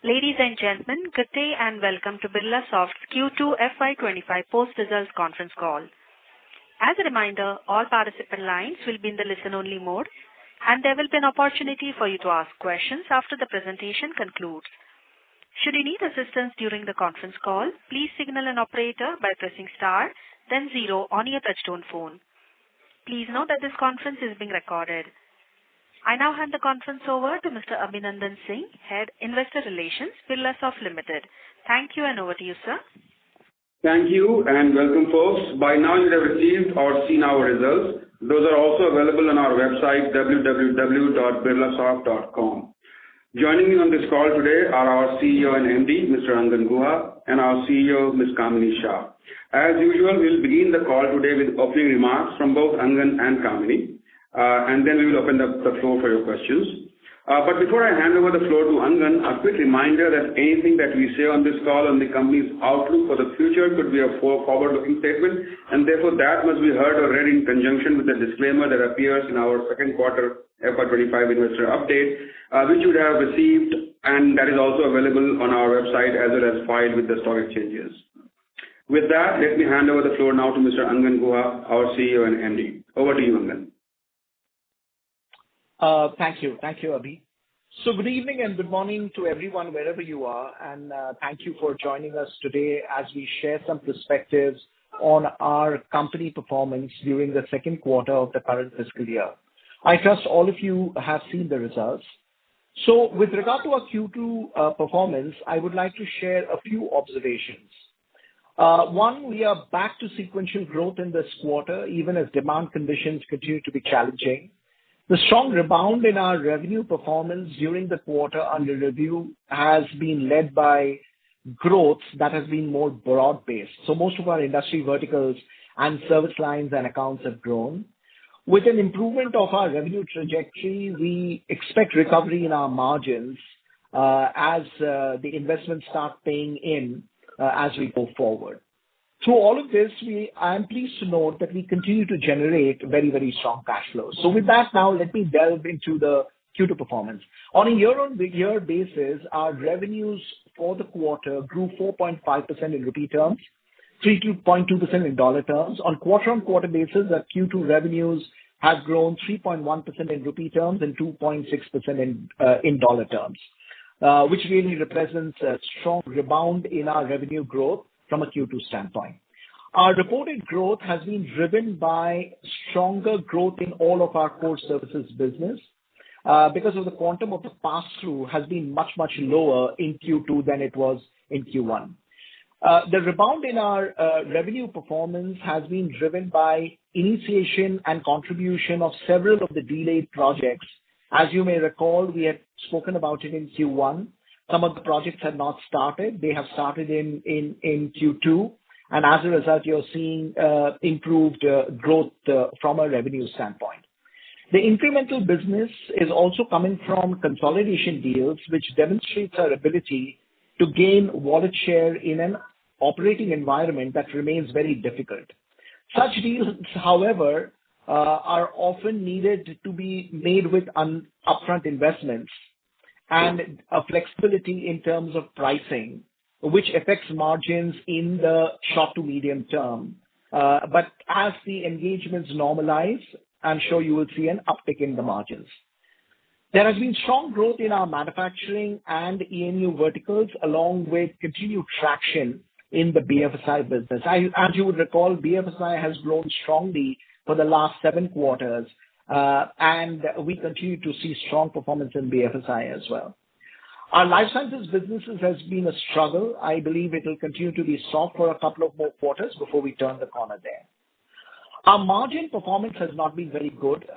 Ladies and gentlemen, good day and welcome to Birlasoft's Q2 FY’25 post-results conference call. As a reminder, all participant lines will be in the listen-only mode, and there will be an opportunity for you to ask questions after the presentation concludes. Should you need assistance during the conference call, please signal an operator by pressing star, then 0 on your touchtone phone. Please note that this conference is being recorded. I now hand the conference over to Mr. Abhinandan Singh, Head Investor Relations, Birlasoft Ltd. Thank you, and over to you, sir. Thank you and welcome, folks. By now you have received or seen our results. Those are also available on our website www.birlasoft.com. Joining me on this call today are our CEO and MD, Mr. Angan Guha, and our CEO, Ms. Kamini Shah. As usual, we will begin the call today with opening remarks from both Angan and Kamini. And then we will open up the floor for your questions. But before I hand over the floor to Angan, a quick reminder that anything that we say on this call on the company's outlook for the future could be a forward-looking statement, and therefore that must be heard or read in conjunction with the disclaimer that appears in our second quarter FY’25 investor update, which you would have received, and that is also available on our website as well as filed with the stock exchanges. With that, let me hand over the floor now to Mr. Angan Guha, our CEO and MD. Over to you, Angan. Thank you, Abhi. So good evening and good morning to everyone wherever you are, and thank you for joining us today as we share some perspectives on our company performance during the second quarter of the current fiscal year. I trust all of you have seen the results. So with regard to our Q2 performance, I would like to share a few observations. One, we are back to sequential growth in this quarter, even as demand conditions continue to be challenging. The strong rebound in our revenue performance during the quarter under review has been led by growth that has been more broad-based. So most of our industry verticals and service lines and accounts have grown. With an improvement of our revenue trajectory, we expect recovery in our margins as the investments start paying in as we go forward. Through all of this, I am pleased to note that we continue to generate very, very strong cash flows. So with that, now let me delve into the Q2 performance. On a year-on-year basis, our revenues for the quarter grew 4.5% in rupee terms, 3.2% in dollar terms. On quarter-on-quarter basis, our Q2 revenues have grown 3.1% in rupee terms and 2.6% in dollar terms, which really represents a strong rebound in our revenue growth from a Q2 standpoint. Our reported growth has been driven by stronger growth in all of our core services business because of the quantum of the pass-through has been much, much lower in Q2 than it was in Q1. The rebound in our revenue performance has been driven by initiation and contribution of several of the delayed projects. As you may recall, we had spoken about it in Q1. Some of the projects had not started. They have started in Q2. And as a result, you're seeing improved growth from a revenue standpoint. The incremental business is also coming from consolidation deals, which demonstrates our ability to gain wallet share in an operating environment that remains very difficult. Such deals, however, are often needed to be made with upfront investments and a flexibility in terms of pricing, which affects margins in the short to medium term. But as the engagements normalize, I'm sure you will see an uptick in the margins. There has been strong growth in our manufacturing and ENU verticals, along with continued traction in the BFSI business. As you would recall, BFSI has grown strongly for the last 7 quarters, and we continue to see strong performance in BFSI as well. Our life sciences businesses has been a struggle. I believe it will continue to be soft for a couple of more quarters before we turn the corner there. Our margin performance has not been very good,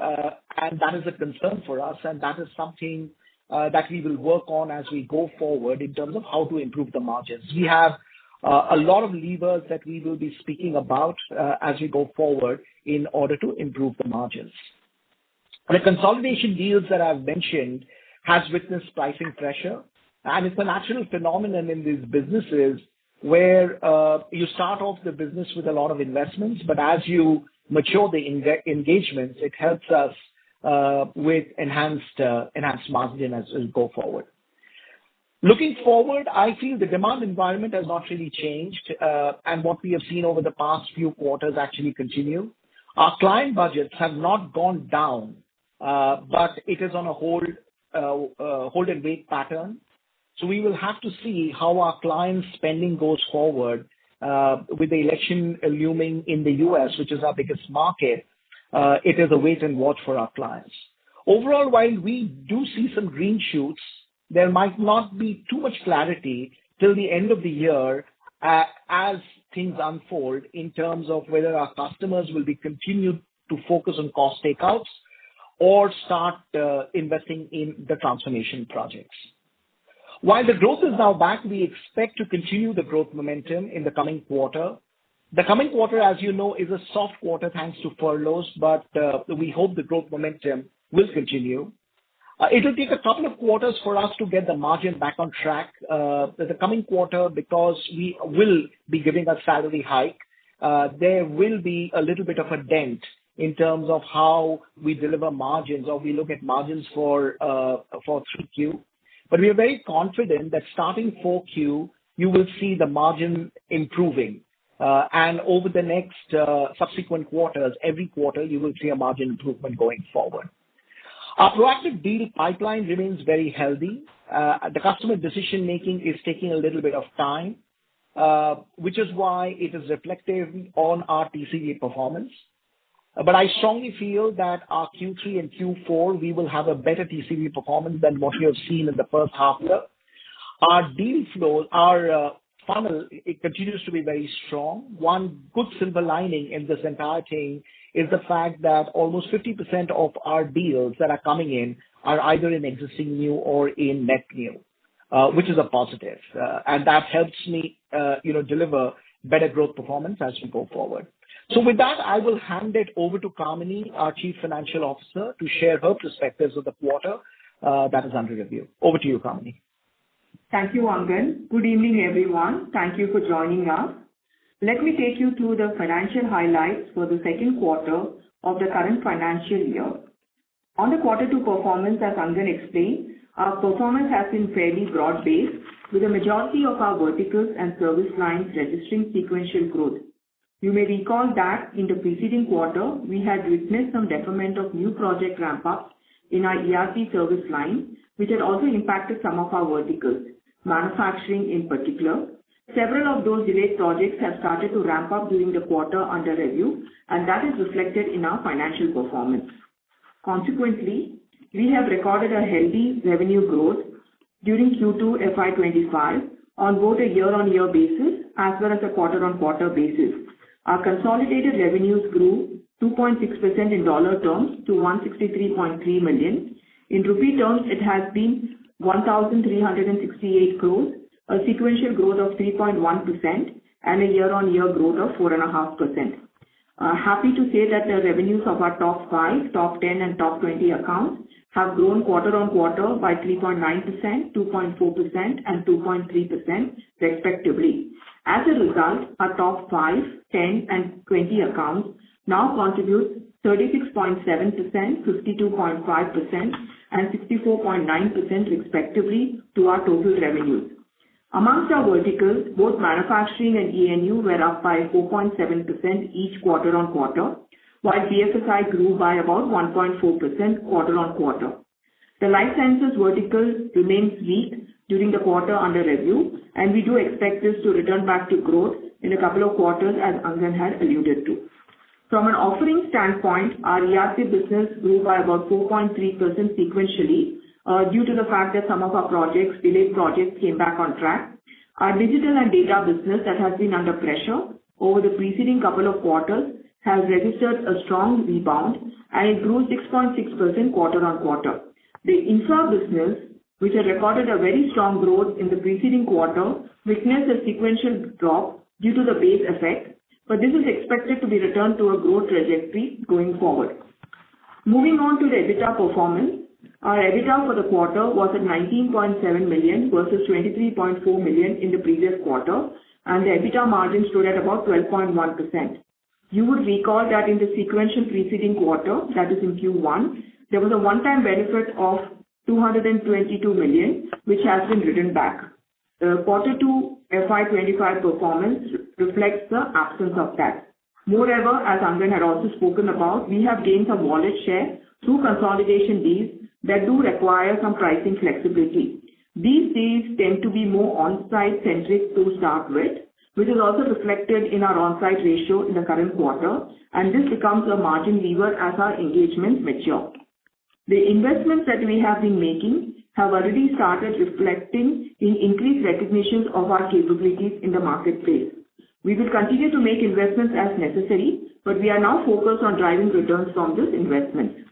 and that is a concern for us, and that is something that we will work on as we go forward in terms of how to improve the margins. We have a lot of levers that we will be speaking about as we go forward in order to improve the margins. The consolidation deals that I've mentioned has witnessed pricing pressure, and it's a natural phenomenon in these businesses where you start off the business with a lot of investments, but as you mature the engagements, it helps us with enhanced margin as we go forward. Looking forward, I feel the demand environment has not really changed, and what we have seen over the past few quarters actually continue. Our client budgets have not gone down, but it is on a hold and wait pattern. So we will have to see how our clients' spending goes forward with the election looming in the US, which is our biggest market. It is a wait and watch for our clients. Overall, while we do see some green shoots, there might not be too much clarity till the end of the year as things unfold in terms of whether our customers will be continued to focus on cost takeouts or start investing in the transformation projects. While the growth is now back, we expect to continue the growth momentum in the coming quarter. The coming quarter, as you know, is a soft quarter thanks to furloughs, but we hope the growth momentum will continue. It will take a couple of quarters for us to get the margin back on track. The coming quarter, because we will be giving a salary hike, there will be a little bit of a dent in terms of how we deliver margins or we look at margins for 3Q. But we are very confident that starting 4Q, you will see the margin improving. And over the next subsequent quarters, every quarter, you will see a margin improvement going forward. Our proactive deal pipeline remains very healthy. The customer decision making is taking a little bit of time, which is why it is reflective on our TCV performance. But I strongly feel that our Q3 and Q4, we will have a better TCV performance than what we have seen in the first half year. Our deal flow, our funnel, it continues to be very strong. One good silver lining in this entire thing is the fact that almost 50% of our deals that are coming in are either in existing new or in net new, which is a positive. And that helps me, deliver better growth performance as we go forward. So with that, I will hand it over to Kamini, our Chief Financial Officer, to share her perspectives of the quarter that is under review. Over to you, Kamini. Thank you, Angan. Good evening, everyone. Thank you for joining us. Let me take you through the financial highlights for the second quarter of the current financial year. On the quarter two performance, as Angan explained, our performance has been fairly broad-based, with the majority of our verticals and service lines registering sequential growth. You may recall that in the preceding quarter, we had witnessed some deferment of new project ramp-ups in our ERP service line, which had also impacted some of our verticals, manufacturing in particular. Several of those delayed projects have started to ramp up during the quarter under review, and that is reflected in our financial performance. Consequently, we have recorded a healthy revenue growth during Q2 FY'25 on both a year-on-year basis as well as a quarter-on-quarter basis. Our consolidated revenues grew 2.6% in dollar terms to $163.3 million. In rupee terms, it has been 1,368 crores, a sequential growth of 3.1% and a year-on-year growth of 4.5%. Happy to say that the revenues of our top 5, top 10 and top 20 accounts have grown quarter-on-quarter by 3.9%, 2.4% and 2.3% respectively. As a result, our top 5, 10 and 20 accounts now contribute 36.7%, 52.5% and 64.9% respectively to our total revenues. Amongst our verticals, both manufacturing and E&U were up by 4.7% each quarter-on-quarter, while BFSI grew by about 1.4% quarter-on-quarter. The life sciences vertical remains weak during the quarter under review, and we do expect this to return back to growth in a couple of quarters, as Angan had alluded to. From an offering standpoint, our ERP business grew by about 4.3% sequentially due to the fact that some of our delayed projects came back on track. Our digital and data business that has been under pressure over the preceding couple of quarters has registered a strong rebound and it grew 6.6% quarter-on-quarter. The infra business, which had recorded a very strong growth in the preceding quarter, witnessed a sequential drop due to the base effect, but this is expected to be returned to a growth trajectory going forward. Moving on to the EBITDA performance, our EBITDA for the quarter was at $19.7 million versus $23.4 million in the previous quarter, and the EBITDA margin stood at about 12.1%. You would recall that in the sequential preceding quarter, that is in Q1, there was a one-time benefit of 222 million, which has been written back. The Q2 FY'25 performance reflects the absence of that. Moreover, as Angan had also spoken about, we have gained some wallet share through consolidation deals that do require some pricing flexibility. These deals tend to be more on-site centric to start with, which is also reflected in our on-site ratio in the current quarter, and this becomes a margin lever as our engagements mature. The investments that we have been making have already started reflecting in increased recognition of our capabilities in the marketplace. We will continue to make investments as necessary, but we are now focused on driving returns from this investment.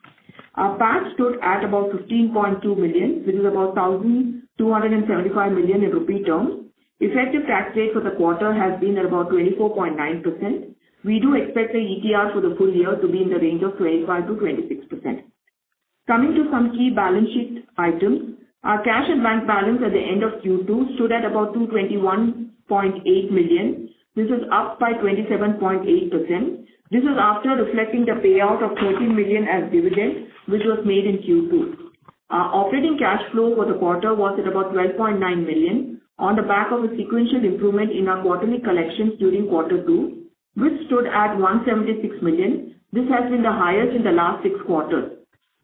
Our PAT stood at about 15.2 million, which is about 1,275 million in rupee terms. Effective tax rate for the quarter has been at about 24.9%. We do expect the ETR for the full year to be in the range of 25 to 26%. Coming to some key balance sheet items, our cash and bank balance at the end of Q2 stood at about 221.8 million. This is up by 27.8%. This is after reflecting the payout of 13 million as dividend, which was made in Q2. Our operating cash flow for the quarter was at about 12.9 million on the back of a sequential improvement in our quarterly collections during Q2, which stood at 176 million. This has been the highest in the last 6 quarters.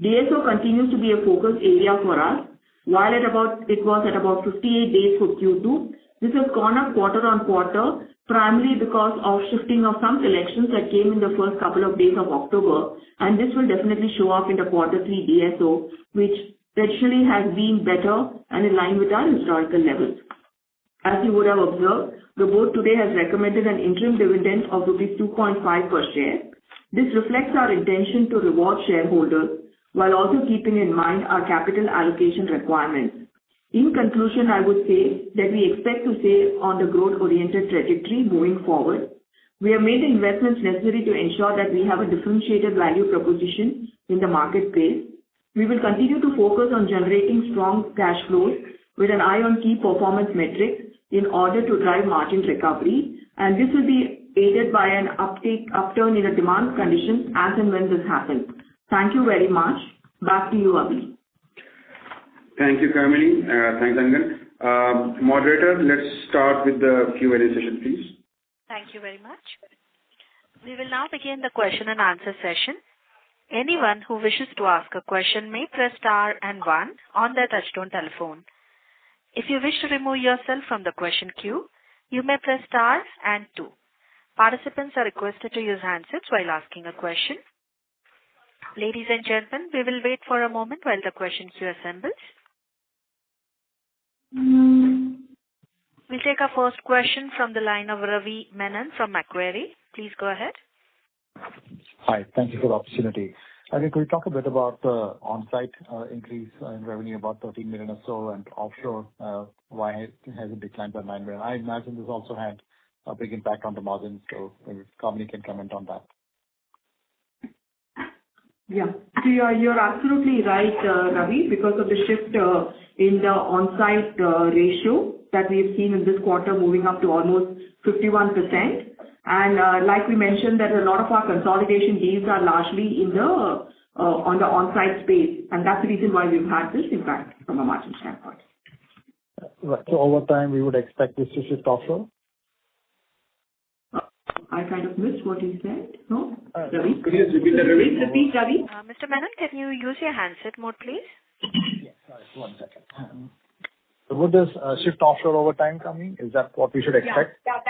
DSO continues to be a focus area for us. While it was at about 58 days for Q2, this has gone up quarter on quarter, primarily because of shifting of some collections that came in the first couple of days of October, and this will definitely show up in the Q3 DSO, which traditionally has been better and in line with our historical levels. As you would have observed, the board today has recommended an interim dividend of rupees 2.5 per share. This reflects our intention to reward shareholders while also keeping in mind our capital allocation requirements. In conclusion, I would say that we expect to stay on the growth-oriented trajectory moving forward. We have made the investments necessary to ensure that we have a differentiated value proposition in the marketplace. We will continue to focus on generating strong cash flows with an eye on key performance metrics in order to drive margin recovery, and this will be aided by an upturn in the demand conditions as and when this happens. Thank you very much. Back to you, Abhi. Thank you, Kamini. Thanks, Angan. Moderator, let's start with the Q&A session, please. Thank you very much. We will now begin the question and answer session. Anyone who wishes to ask a question may press star and 1 on their touchtone telephone. If you wish to remove yourself from the question queue, you may press star and 2. Participants are requested to use handsets while asking a question. Ladies and gentlemen, we will wait for a moment while the question queue assembles. We'll take our first question from the line of Ravi Menon from Macquarie. Please go ahead. Hi, thank you for the opportunity. Could you talk a bit about the on-site increase in revenue, about 13 million or so, and offshore, why has it declined by 9 million? I imagine this also had a big impact on the margins, so maybe Kamini can comment on that. Yeah. So you're absolutely right, Ravi, because of the shift in the on-site ratio that we've seen in this quarter moving up to almost 51%. And like we mentioned, that a lot of our consolidation deals are largely in the on the on-site space, and that's the reason why we've had this impact from a margin standpoint. Right. So over time, we would expect this to shift offshore? I kind of missed what he said. No? Ravi? Could you repeat that, Ravi? Repeat, Ravi. Mr. Menon, can you use your handset mode, please? Yes, sorry, 1 second. So would this shift offshore over time, Kamini? Is that what we should expect? Yeah,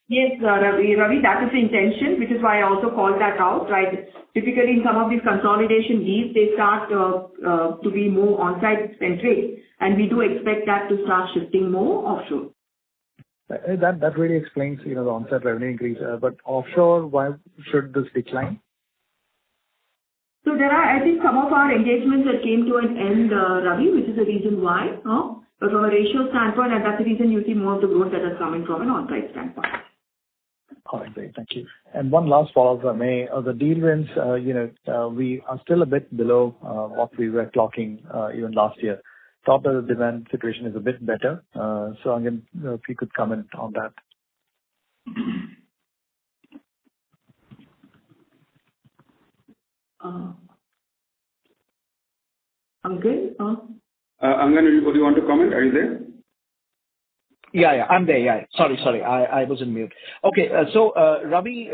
yes, Ravi, that is the intention, which is why I also called that out, right? Typically, in some of these consolidation deals, they start to be more on-site centric, and we do expect that to start shifting more offshore. That really explains, the on-site revenue increase. But offshore, why should this decline? So there are, I think, some of our engagements that came to an end, Ravi, which is the reason why. But from a ratio standpoint, and that's the reason you see more of the growth that is coming from an on-site standpoint. All right, great. Thank you. And one last follow-up, if I may. The deal wins, we are still a bit below what we were clocking even last year. Thought that the demand situation is a bit better. So again, if you could comment on that. I'm good. Angan, would you want to comment? Are you there? Yeah, I'm there. Yeah. Sorry. I was on mute. Okay. So, Ravi,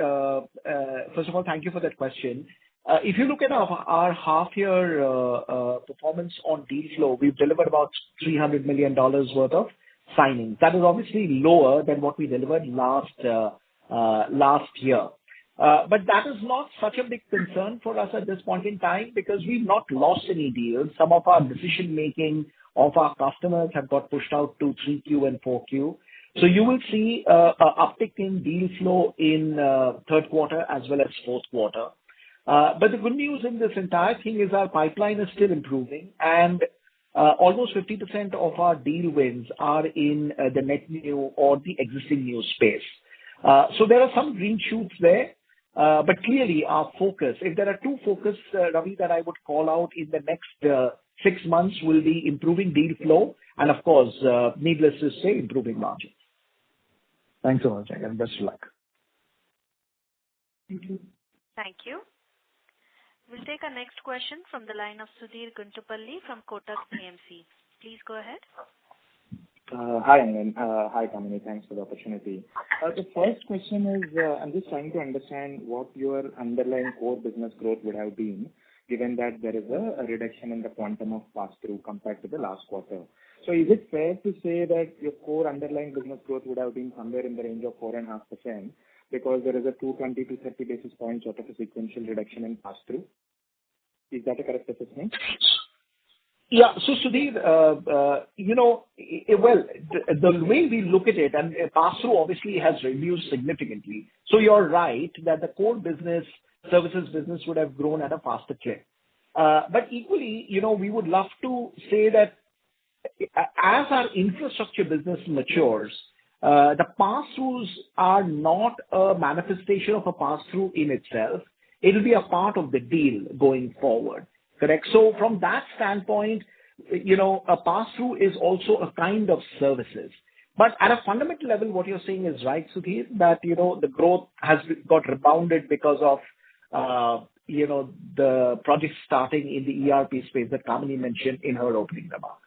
first of all, thank you for that question. If you look at our half-year performance on deal flow, we've delivered about $300 million worth of signings. That is obviously lower than what we delivered last year. But that is not such a big concern for us at this point in time because we've not lost any deals. Some of our decision-making of our customers have got pushed out to 3Q and 4Q. So you will see a uptick in deal flow in third quarter as well as fourth quarter. But the good news in this entire thing is our pipeline is still improving, and almost 50% of our deal wins are in the net new or the existing new space. So there are some green shoots there. But clearly our focus, if there are two focus, Ravi, that I would call out in the next 6 months will be improving deal flow and of course, needless to say, improving margins. Thanks so much, and best of luck. Thank you. Thank you. We'll take our next question from the line of Sudheer Guntupalli from Kotak AMC. Please go ahead. Hi, Angan. Hi, Kamini. Thanks for the opportunity. The first question is, I'm just trying to understand what your underlying core business growth would have been, given that there is a reduction in the quantum of pass-through compared to the last quarter. So is it fair to say that your core underlying business growth would have been somewhere in the range of 4.5% because there is a 220 to 30 basis points sort of a sequential reduction in pass-through? Is that a correct assessment? Yeah. So, Sudhir, the way we look at it, and pass-through obviously has reduced significantly. So you're right that the core business, services business would have grown at a faster clip. But equally, we would love to say that as our infrastructure business matures, the pass-throughs are not a manifestation of a pass-through in itself. It will be a part of the deal going forward. Correct. So from that standpoint, a pass-through is also a kind of services. But at a fundamental level, what you're saying is right, Sudhir, that, the growth has got rebounded because of, the project starting in the ERP space that Kamini mentioned in her opening remarks.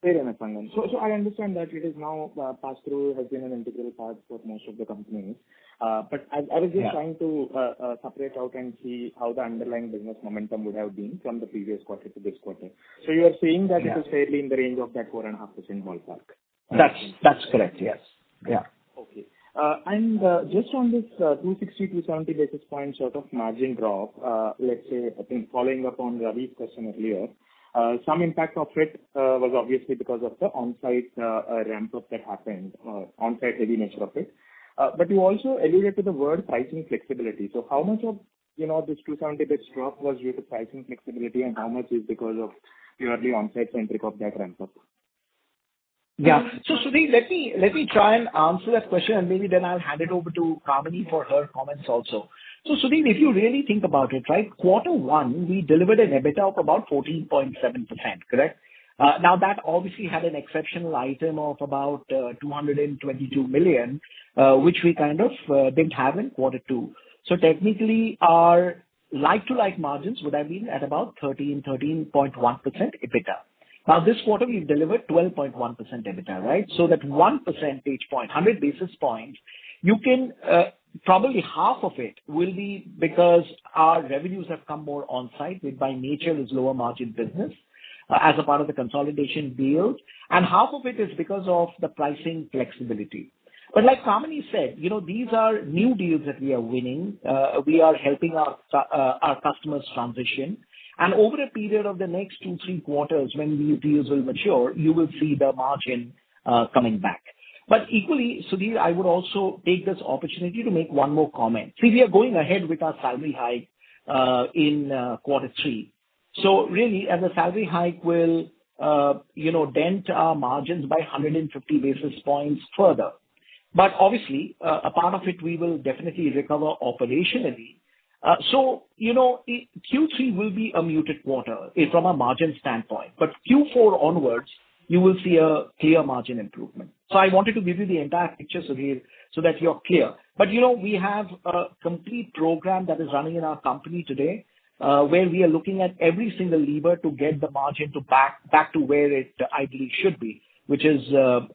Fair enough, Angan. So I understand that it is now pass-through has been an integral part for most of the companies. But I was just trying to separate out and see how the underlying business momentum would have been from the previous quarter to this quarter. So you are saying that it is fairly in the range of that 4.5% ballpark. That's correct. Yes. Yeah. Okay. And just on this 260-270 basis points sort of margin drop, let's say, I think following up on Ravi's question earlier, some impact of it was obviously because of the on-site ramp-up that happened, on-site heavy nature of it. But you also alluded to the word pricing flexibility. So how much of this 270 basis drop was due to pricing flexibility, and how much is because of purely on-site centric of that ramp-up? Yeah. So, Sudhir, let me try and answer that question, and maybe then I'll hand it over to Kamini for her comments also. So, Sudhir, if you really think about it, right, quarter one, we delivered an EBITDA of about 14.7%, correct? Now, that obviously had an exceptional item of about 222 million, which we kind of didn't have in quarter two. So technically, our like-to-like margins would have been at about 13.1% EBITDA. Now, this quarter, we've delivered 12.1% EBITDA, right? So that 1 percentage point, 100 basis points, you can probably half of it will be because our revenues have come more on-site, which by nature is lower margin business as a part of the consolidation deal. And half of it is because of the pricing flexibility. But like Kamini said, these are new deals that we are winning. We are helping our customers transition. And over a period of the next 2-3 quarters, when these deals will mature, you will see the margin coming back. But equally, Sudhir, I would also take this opportunity to make one more comment. See, we are going ahead with our salary hike in quarter three. So really, as a salary hike will, dent our margins by 150 basis points further. But obviously, a part of it we will definitely recover operationally. So, Q3 will be a muted quarter from a margin standpoint. But Q4 onwards, you will see a clear margin improvement. So I wanted to give you the entire picture, Sudhir, so that you're clear. But, we have a complete program that is running in our company today where we are looking at every single lever to get the margin to back to where it ideally should be, which is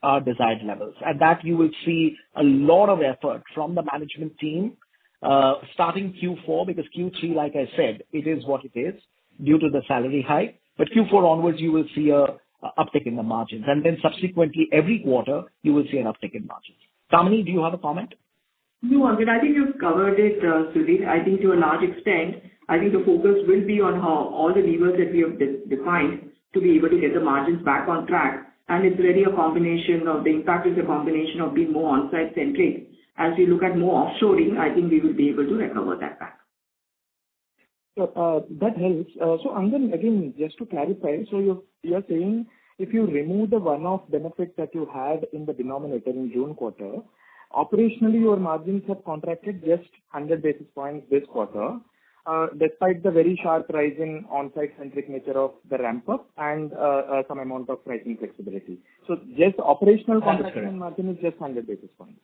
our desired levels. And that you will see a lot of effort from the management team starting Q4, because Q3, like I said, it is what it is due to the salary hike. But Q4 onwards, you will see a uptick in the margins. And then subsequently, every quarter, you will see an uptick in margins. Kamini, do you have a comment? No, Angan, I think you've covered it, Sudhir. I think to a large extent, I think the focus will be on how all the levers that we have defined to be able to get the margins back on track. And it's really a combination of, the impact is a combination of being more on-site centric. As we look at more offshoring, I think we will be able to recover that back. So that helps. So Angan, again, just to clarify, so you're saying if you remove the one-off benefit that you had in the denominator in June quarter, operationally your margins have contracted just 100 basis points this quarter, despite the very sharp rise in on-site centric nature of the ramp up and some amount of pricing flexibility. So just operational contraction margin is just 100 basis points.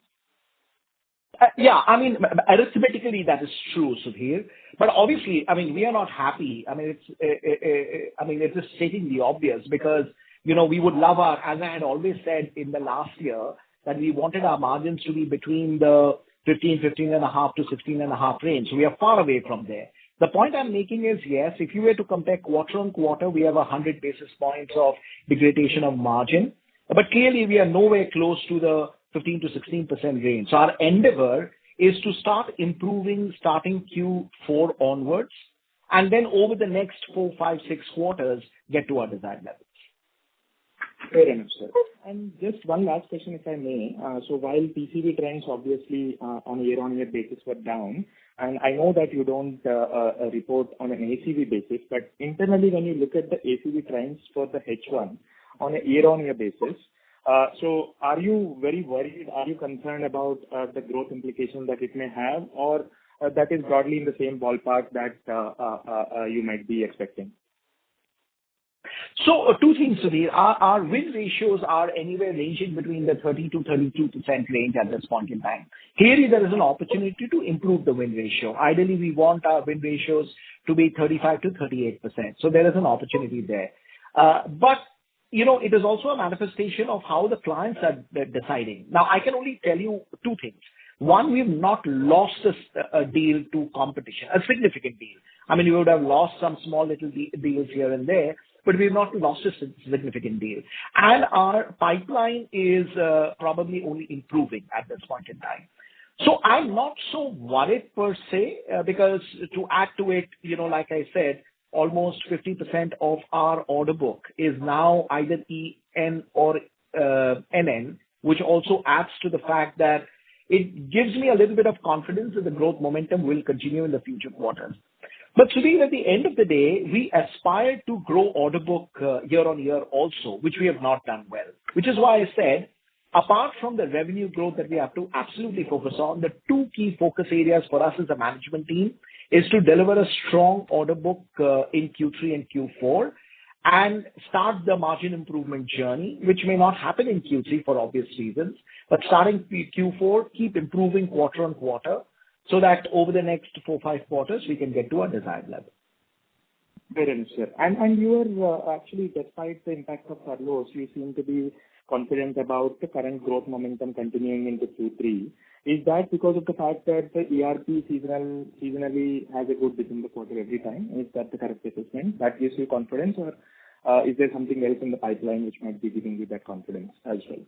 Yeah, I mean, arithmetically that is true, Sudhir. But obviously, I mean, we are not happy. I mean, it's just stating the obvious, because, you know, we would love as I had always said in the last year, that we wanted our margins to be between the 15.5 to 16.5 range. So we are far away from there. The point I'm making is, yes, if you were to compare quarter on quarter, we have 100 basis points of degradation of margin. But clearly, we are nowhere close to the 15 to 16% range. So our endeavor is to start improving starting Q4 onwards, and then over the next 4, 5, 6 quarters, get to our desired levels. Fair enough, sir. And just one last question, if I may. So while TCV trends obviously on a year-on-year basis were down, and I know that you don't report on an ACV basis, but internally when you look at the ACV trends for the H1 on a year-on-year basis, so are you very worried? Are you concerned about the growth implication that it may have, or that is broadly in the same ballpark that you might be expecting? So two things, Sudhir. Our win ratios are anywhere ranging between the 30 to 32% range at this point in time. Clearly, there is an opportunity to improve the win ratio. Ideally, we want our win ratios to be 35 to 38%. So there is an opportunity there. But you know, it is also a manifestation of how the clients are deciding. Now, I can only tell you two things. One, we've not lost a deal to competition, a significant deal. I mean, we would have lost some small little deals here and there, but we've not lost a significant deal. And our pipeline is probably only improving at this point in time. So I'm not so worried per se, because to add to it, you know, like I said, almost 50% of our order book is now either EN or NN, which also adds to the fact that it gives me a little bit of confidence that the growth momentum will continue in the future quarters. But Sudhir, at the end of the day, we aspire to grow order book year on year also, which we have not done well, which is why I said, apart from the revenue growth that we have to absolutely focus on, the two key focus areas for us as a management team is to deliver a strong order book in Q3 and Q4 and start the margin improvement journey, which may not happen in Q3 for obvious reasons, but starting Q4, keep improving quarter on quarter so that over the next 4, 5 quarters, we can get to our desired level. Very nice, sir. And you are actually, despite the impact of furloughs, you seem to be confident about the current growth momentum continuing into Q3. Is that because of the fact that the ERP seasonally has a good December quarter every time? Is that the correct assessment? That gives you confidence, or is there something else in the pipeline which might be giving you that confidence as well?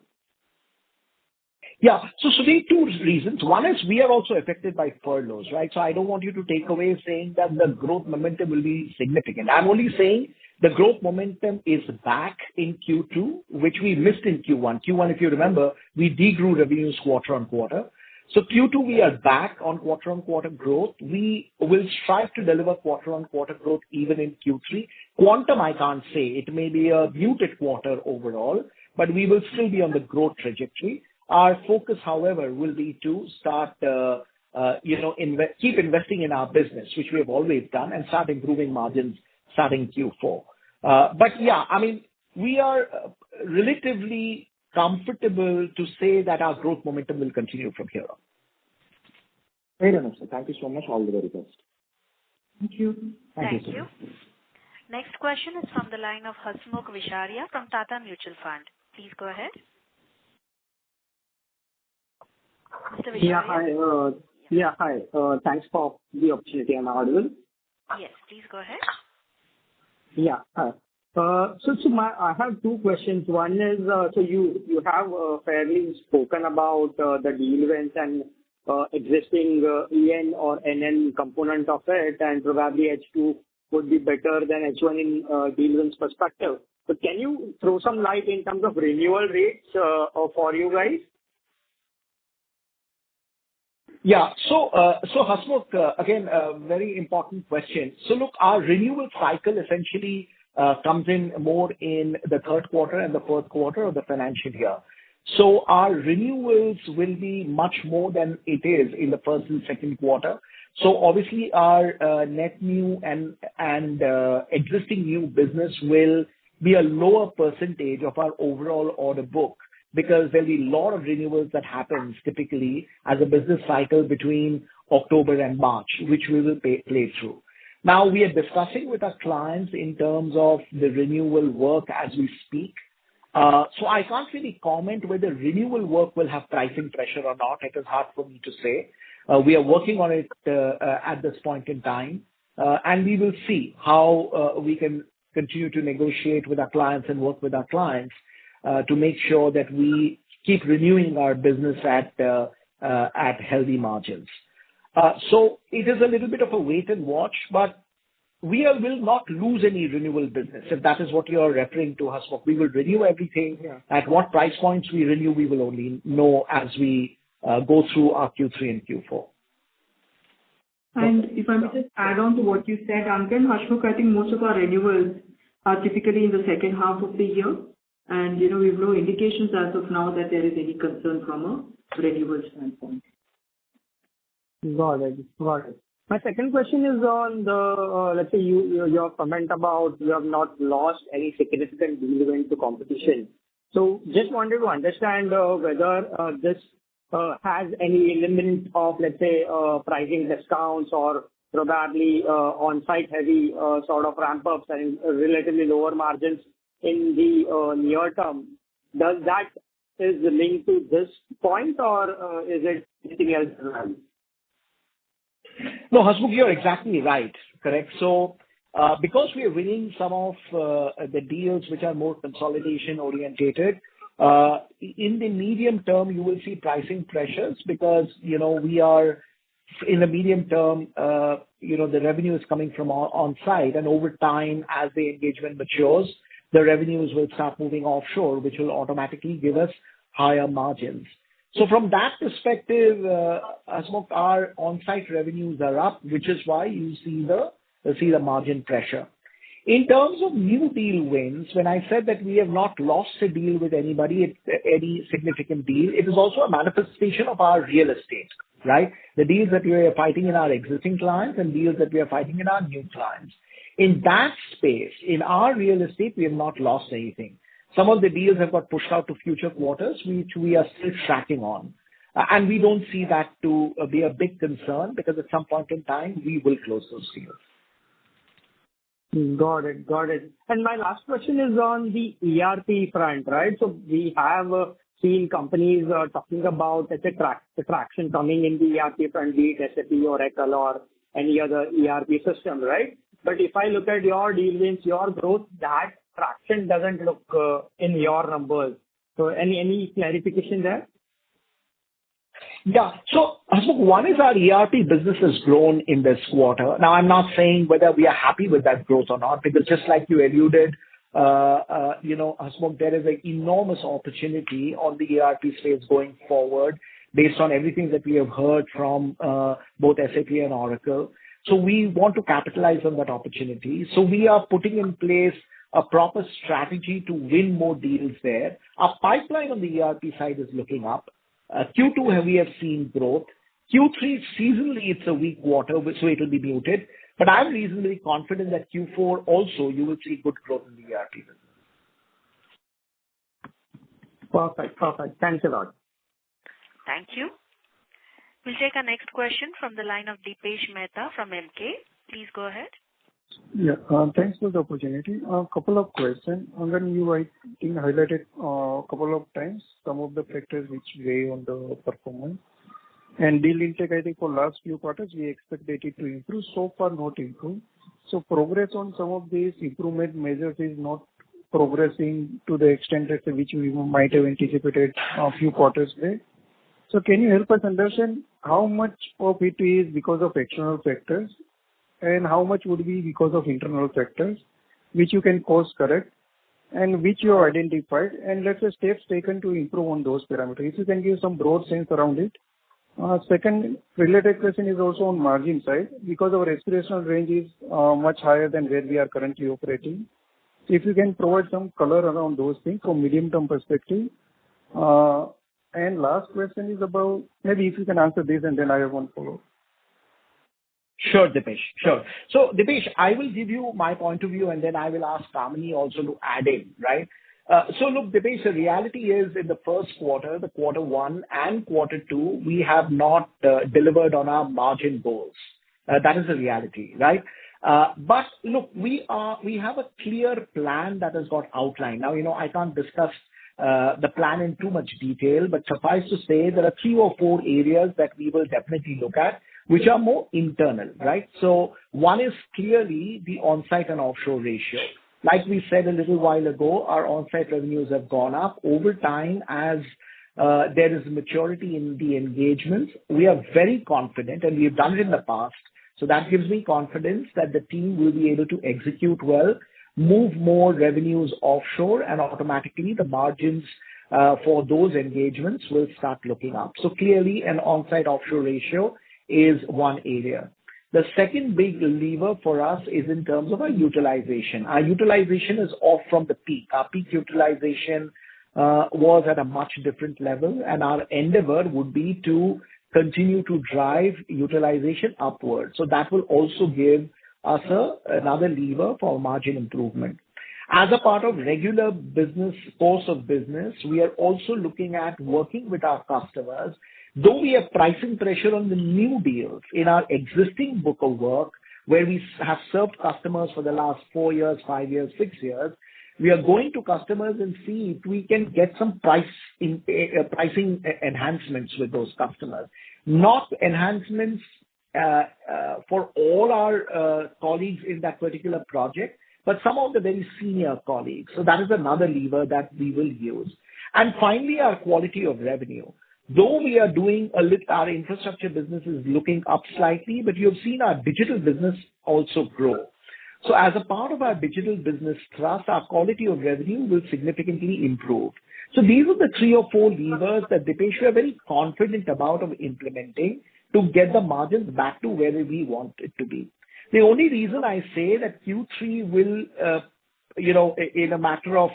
Yeah. So Sudhir, two reasons. One is we are also affected by furloughs, right? So I don't want you to take away saying that the growth momentum will be significant. I'm only saying the growth momentum is back in Q2, which we missed in Q1. Q1, if you remember, we degrew revenues quarter on quarter. So Q2, we are back on quarter growth. We will strive to deliver quarter on quarter growth even in Q3. Quantum, I can't say. It may be a muted quarter overall, but we will still be on the growth trajectory. Our focus, however, will be to start, keep investing in our business, which we have always done, and start improving margins starting Q4. But yeah, I mean, we are relatively comfortable to say that our growth momentum will continue from here on. Very nice, sir. Thank you so much. All the very best. Thank you. Thank you. Next question is from the line of Hasmukh Visharia from Tata Mutual Fund. Please go ahead. Mr. Visharia? Hi. Thanks for the opportunity. Am I audible? Yes, please go ahead. Yeah. Hi. I have two questions. One is, you have fairly spoken about the deal wins and existing EN or NN component of it, and probably H2 would be better than H1 in deal wins perspective. But can you throw some light in terms of renewal rates for you guys? Yeah. Hasmukh, again, a very important question. So look, our renewal cycle essentially comes in more in the third quarter and the fourth quarter of the financial year. So our renewals will be much more than it is in the first and second quarter. So obviously our net new and existing new business will be a lower percentage of our overall order book, because there'll be a lot of renewals that happens typically as a business cycle between October and March, which we will play through. Now, we are discussing with our clients in terms of the renewal work as we speak. So I can't really comment whether renewal work will have pricing pressure or not. It is hard for me to say. We are working on it at this point in time, and we will see how we can continue to negotiate with our clients and work with our clients to make sure that we keep renewing our business at healthy margins. So it is a little bit of a wait and watch, but we will not lose any renewal business, if that is what you are referring to, Hasmukh. We will renew everything. Yeah. At what price points we renew, we will only know as we go through our Q3 and Q4. And if I may just add on to what you said, Angan, Hasmukh, I think most of our renewals are typically in the second half of the year. And, we have no indications as of now that there is any concern from a renewal standpoint. Got it. My second question is on the, let's say your comment about you have not lost any significant deal win to competition. So just wanted to understand whether this has any element of, let's say, pricing discounts or probably on-site heavy sort of ramp-ups and relatively lower margins in the near term. Does that is linked to this point, or is it anything else as well? No, Hasmukh, you're exactly right. Correct. So, because we are winning some of the deals which are more consolidation orientated, in the medium term, you will see pricing pressures because, we are in the medium term, the revenue is coming from on-site, and over time, as the engagement matures, the revenues will start moving offshore, which will automatically give us higher margins. So from that perspective, Hasmukh, our on-site revenues are up, which is why you see the margin pressure. In terms of new deal wins, when I said that we have not lost a deal with anybody, any significant deal, it is also a manifestation of our real estate, right? The deals that we are fighting in our existing clients and deals that we are fighting in our new clients. In that space, in our real estate, we have not lost anything. Some of the deals have got pushed out to future quarters, which we are still tracking on. And we don't see that to be a big concern because at some point in time, we will close those deals. Got it. And my last question is on the ERP front, right? So we have seen companies talking about the traction coming in the ERP front, be it SAP, Oracle, or any other ERP system, right? But if I look at your deal wins, your growth, that traction doesn't look in your numbers. So any clarification there? Yeah. So, Hasmukh, one is our ERP business has grown in this quarter. Now, I'm not saying whether we are happy with that growth or not, because just like you alluded, Hasmukh, there is an enormous opportunity on the ERP space going forward based on everything that we have heard from both SAP and Oracle. So we want to capitalize on that opportunity. So we are putting in place a proper strategy to win more deals there. Our pipeline on the ERP side is looking up. Q2, we have seen growth. Q3, seasonally, it's a weak quarter, so it will be muted. But I'm reasonably confident that Q4 also, you will see good growth in the ERP business. Perfect. Thanks a lot. Thank you. We'll take our next question from the line of Dipesh Mehta from Emkay. Please go ahead. Yeah. Thanks for the opportunity. A couple of questions. Angan, you, I think, highlighted a couple of times some of the factors which weigh on the performance. And deal intake, I think for last few quarters, we expected it to improve. So far, not improve. So progress on some of these improvement measures is not progressing to the extent that which we might have anticipated a few quarters back. So can you help us understand how much of it is because of external factors and how much would be because of internal factors, which you can course correct and which you have identified, and let's say steps taken to improve on those parameters? If you can give some broad sense around it. Second related question is also on margin side, because our aspirational range is much higher than where we are currently operating. If you can provide some color around those things from medium-term perspective. And last question is about, maybe if you can answer this and then I have one follow-up. Sure, Dipesh. Sure. So, Dipesh, I will give you my point of view and then I will ask Kamini also to add in, right? So, look, Dipesh, the reality is in the first quarter, the quarter one and quarter two, we have not delivered on our margin goals. That is the reality, right? But look, we have a clear plan that has got outlined. Now, I can't discuss the plan in too much detail, but suffice to say there are 3 or 4 areas that we will definitely look at, which are more internal, right? So one is clearly the on-site and offshore ratio. Like we said a little while ago, our on-site revenues have gone up over time as there is maturity in the engagements. We are very confident, and we've done it in the past. So that gives me confidence that the team will be able to execute well, move more revenues offshore, and automatically the margins for those engagements will start looking up. So clearly an on-site offshore ratio is one area. The second big lever for us is in terms of our utilization. Our utilization is off from the peak. Our peak utilization was at a much different level, and our endeavor would be to continue to drive utilization upwards. So that will also give us another lever for margin improvement. As a part of regular business, course of business, we are also looking at working with our customers. Though we have pricing pressure on the new deals in our existing book of work, where we have served customers for the last 4 years, 5 years, 6 years, we are going to customers and see if we can get some pricing enhancements with those customers. Not enhancements for all our colleagues in that particular project, but some of the very senior colleagues. So that is another lever that we will use. And finally, our quality of revenue. Though we are doing our infrastructure business is looking up slightly, but you have seen our digital business also grow. So as a part of our digital business thrust, our quality of revenue will significantly improve. So these are the 3 or 4 levers that Dipesh we are very confident about of implementing to get the margins back to where we want it to be. The only reason I say that Q3 will, in a matter of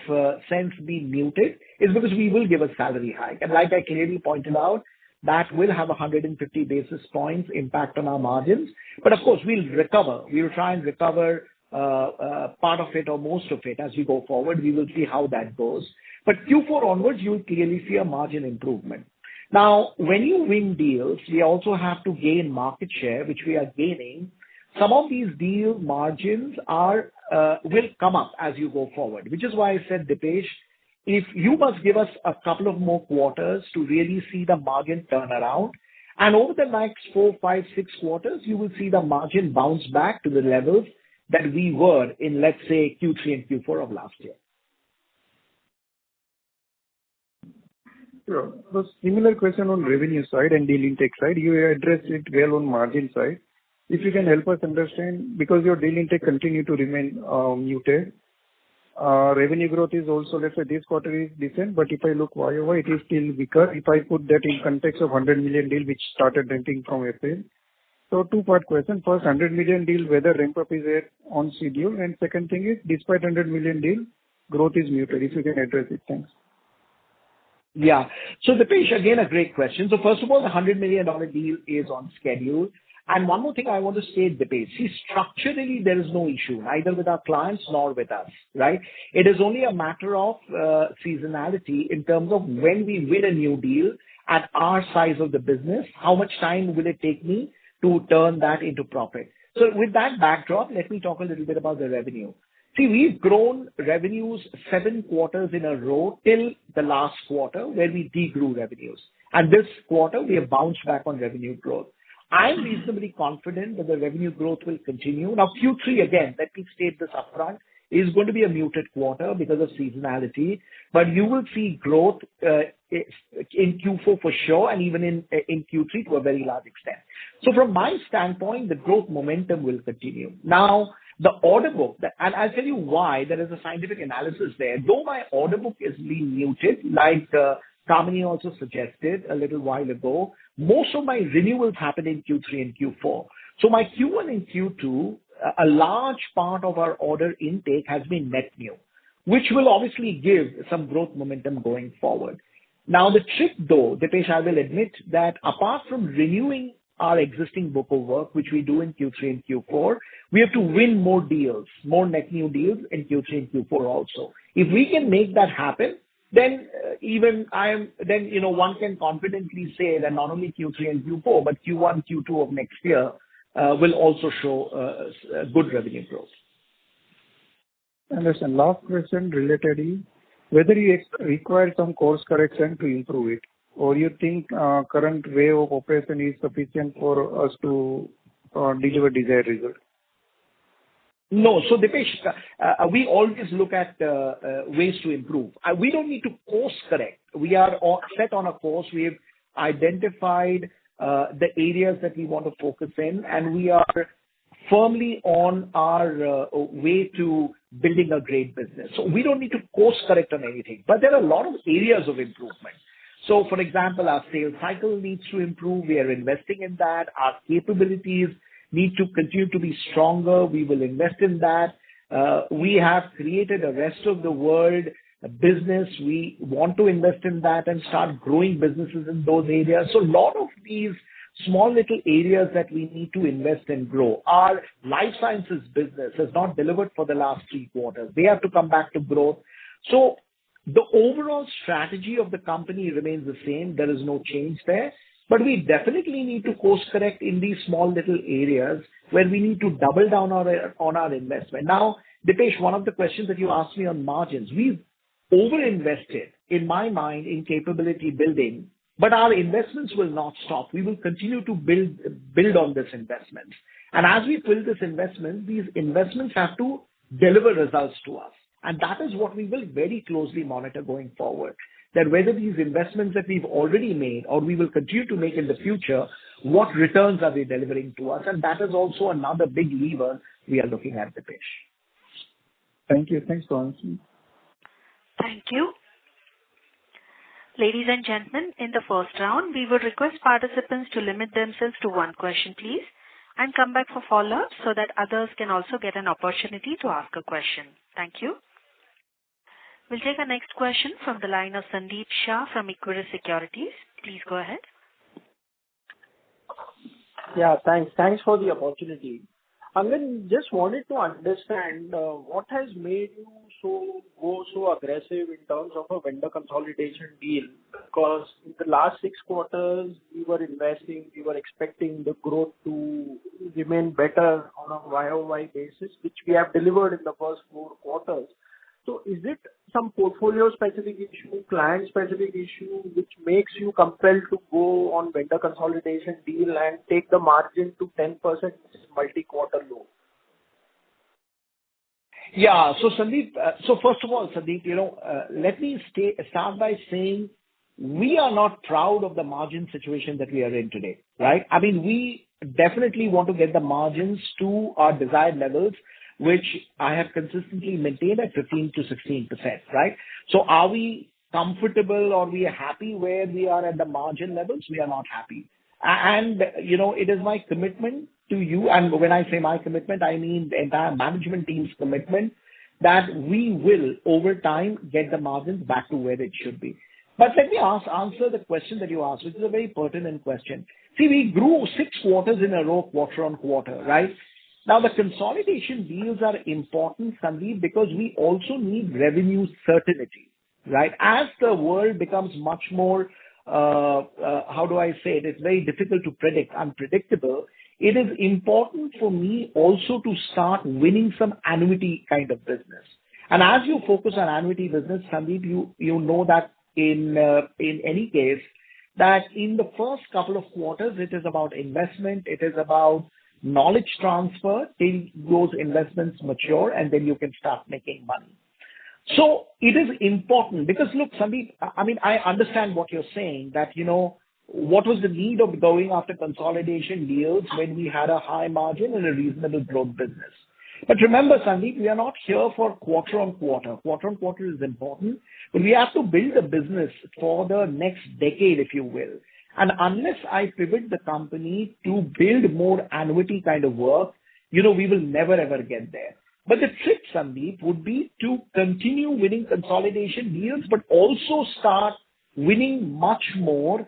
sense be muted is because we will give a salary hike. And like I clearly pointed out, that will have 150 basis points impact on our margins. But of course, we'll recover. We'll try and recover part of it or most of it as we go forward. We will see how that goes. But Q4 onwards, you'll clearly see a margin improvement. Now, when you win deals, we also have to gain market share, which we are gaining. Some of these deal margins will come up as you go forward, which is why I said, Dipesh, if you must give us a couple of more quarters to really see the margin turn around, and over the next 4, 5, 6 quarters, you will see the margin bounce back to the levels that we were in, let's say, Q3 and Q4 of last year. Sure. So similar question on revenue side and deal intake side. You addressed it well on margin side. If you can help us understand, because your deal intake continue to remain muted, revenue growth is also, let's say this quarter is decent, but if I look YOY, it is still weaker. If I put that in context of 100 million deal, which started ramping from April. So 2-part question. First, 100 million deal, whether ramp up is on schedule. And second thing is, despite 100 million deal, growth is muted. If you can address it. Thanks. Yeah. So Dipesh, again, a great question. So first of all, the $100 million deal is on schedule. And one more thing I want to say, Dipesh, see, structurally, there is no issue, neither with our clients nor with us, right? It is only a matter of seasonality in terms of when we win a new deal at our size of the business, how much time will it take me to turn that into profit. So with that backdrop, let me talk a little bit about the revenue. See, we've grown revenues 7 quarters in a row till the last quarter where we degrew revenues. And this quarter, we have bounced back on revenue growth. I'm reasonably confident that the revenue growth will continue. Now, Q3, again, let me state this upfront, is going to be a muted quarter because of seasonality, but you will see growth in Q4 for sure, and even in Q3 to a very large extent. So from my standpoint, the growth momentum will continue. Now, the order book, and I'll tell you why there is a scientific analysis there. Though my order book is being muted, like Kamini also suggested a little while ago, most of my renewals happen in Q3 and Q4. So my Q1 and Q2, a large part of our order intake has been net new, which will obviously give some growth momentum going forward. Now, the trick though, Dipesh, I will admit that apart from renewing our existing book of work, which we do in Q3 and Q4, we have to win more deals, more net new deals in Q3 and Q4 also. If we can make that happen, then one can confidently say that not only Q3 and Q4, but Q1, Q2 of next year will also show good revenue growth. Understand. Last question related is whether you require some course correction to improve it, or you think current way of operation is sufficient for us to deliver desired result? No. So, Dipesh, we always look at ways to improve. We don't need to course correct. We are set on a course. We've identified the areas that we want to focus in, and we are firmly on our way to building a great business. So we don't need to course correct on anything, but there are a lot of areas of improvement. So, for example, our sales cycle needs to improve. We are investing in that. Our capabilities need to continue to be stronger. We will invest in that. We have created a rest of the world business. We want to invest in that and start growing businesses in those areas. So a lot of these small little areas that we need to invest and grow. Our life sciences business has not delivered for the last 3 quarters. They have to come back to growth. So the overall strategy of the company remains the same. There is no change there. But we definitely need to course correct in these small little areas where we need to double down on our investment. Now, Dipesh, one of the questions that you asked me on margins, we've over-invested, in my mind, in capability building, but our investments will not stop. We will continue to build on this investment. And as we build this investment, these investments have to deliver results to us. And that is what we will very closely monitor going forward. That whether these investments that we've already made or we will continue to make in the future, what returns are they delivering to us? And that is also another big lever we are looking at, Dipesh. Thank you. Thanks for answering. Thank you. Ladies and gentlemen, in the first round, we would request participants to limit themselves to 1 question, please, and come back for follow-up so that others can also get an opportunity to ask a question. Thank you. We'll take our next question from the line of Sandeep Shah from Equirus Securities. Please go ahead. Yeah, thanks. Thanks for the opportunity. Just wanted to understand what has made you go so aggressive in terms of a vendor consolidation deal, because in the last 6 quarters we were investing, we were expecting the growth to remain better on a YOY basis, which we have delivered in the first 4 quarters. So is it some portfolio specific issue, client specific issue, which makes you compelled to go on vendor consolidation deal and take the margin to 10% multi-quarter low? Yeah. So Sandeep, first of all, Sandeep, let me start by saying we are not proud of the margin situation that we are in today, right? I mean, we definitely want to get the margins to our desired levels, which I have consistently maintained at 15 to 16%, right? So are we comfortable or we are happy where we are at the margin levels? We are not happy. And, it is my commitment to you. And when I say my commitment, I mean the entire management team's commitment that we will over time get the margins back to where it should be. But let me answer the question that you asked, which is a very pertinent question. See, we grew 6 quarters in a row, quarter on quarter, right? Now, the consolidation deals are important, Sandeep, because we also need revenue certainty, right? As the world becomes much more, how do I say it? It's very difficult to predict, unpredictable. it is important for me also to start winning some annuity kind of business. And as you focus on annuity business, Sandeep, you know that in any case, that in the first couple of quarters, it is about investment, it is about knowledge transfer till those investments mature, and then you can start making money. So it is important because look, Sandeep, I mean, I understand what you're saying that, what was the need of going after consolidation deals when we had a high margin and a reasonable growth business? But remember, Sandeep, we are not here for quarter on quarter. Quarter on quarter is important, but we have to build a business for the next decade, if you will. And unless I pivot the company to build more annuity kind of work, we will never ever get there. But the trick, Sandeep, would be to continue winning consolidation deals, but also start winning much more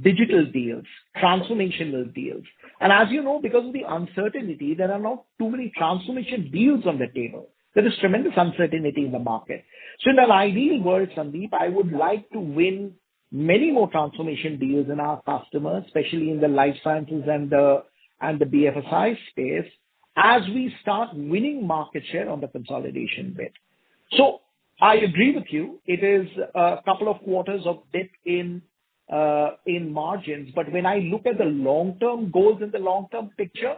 digital deals, transformational deals. And as you know, because of the uncertainty, there are not too many transformation deals on the table. There is tremendous uncertainty in the market. So in an ideal world, Sandeep, I would like to win many more transformation deals in our customers, especially in the life sciences and the BFSI space, as we start winning market share on the consolidation bit. So I agree with you. It is a couple of quarters of dip in margins, but when I look at the long-term goals in the long-term picture,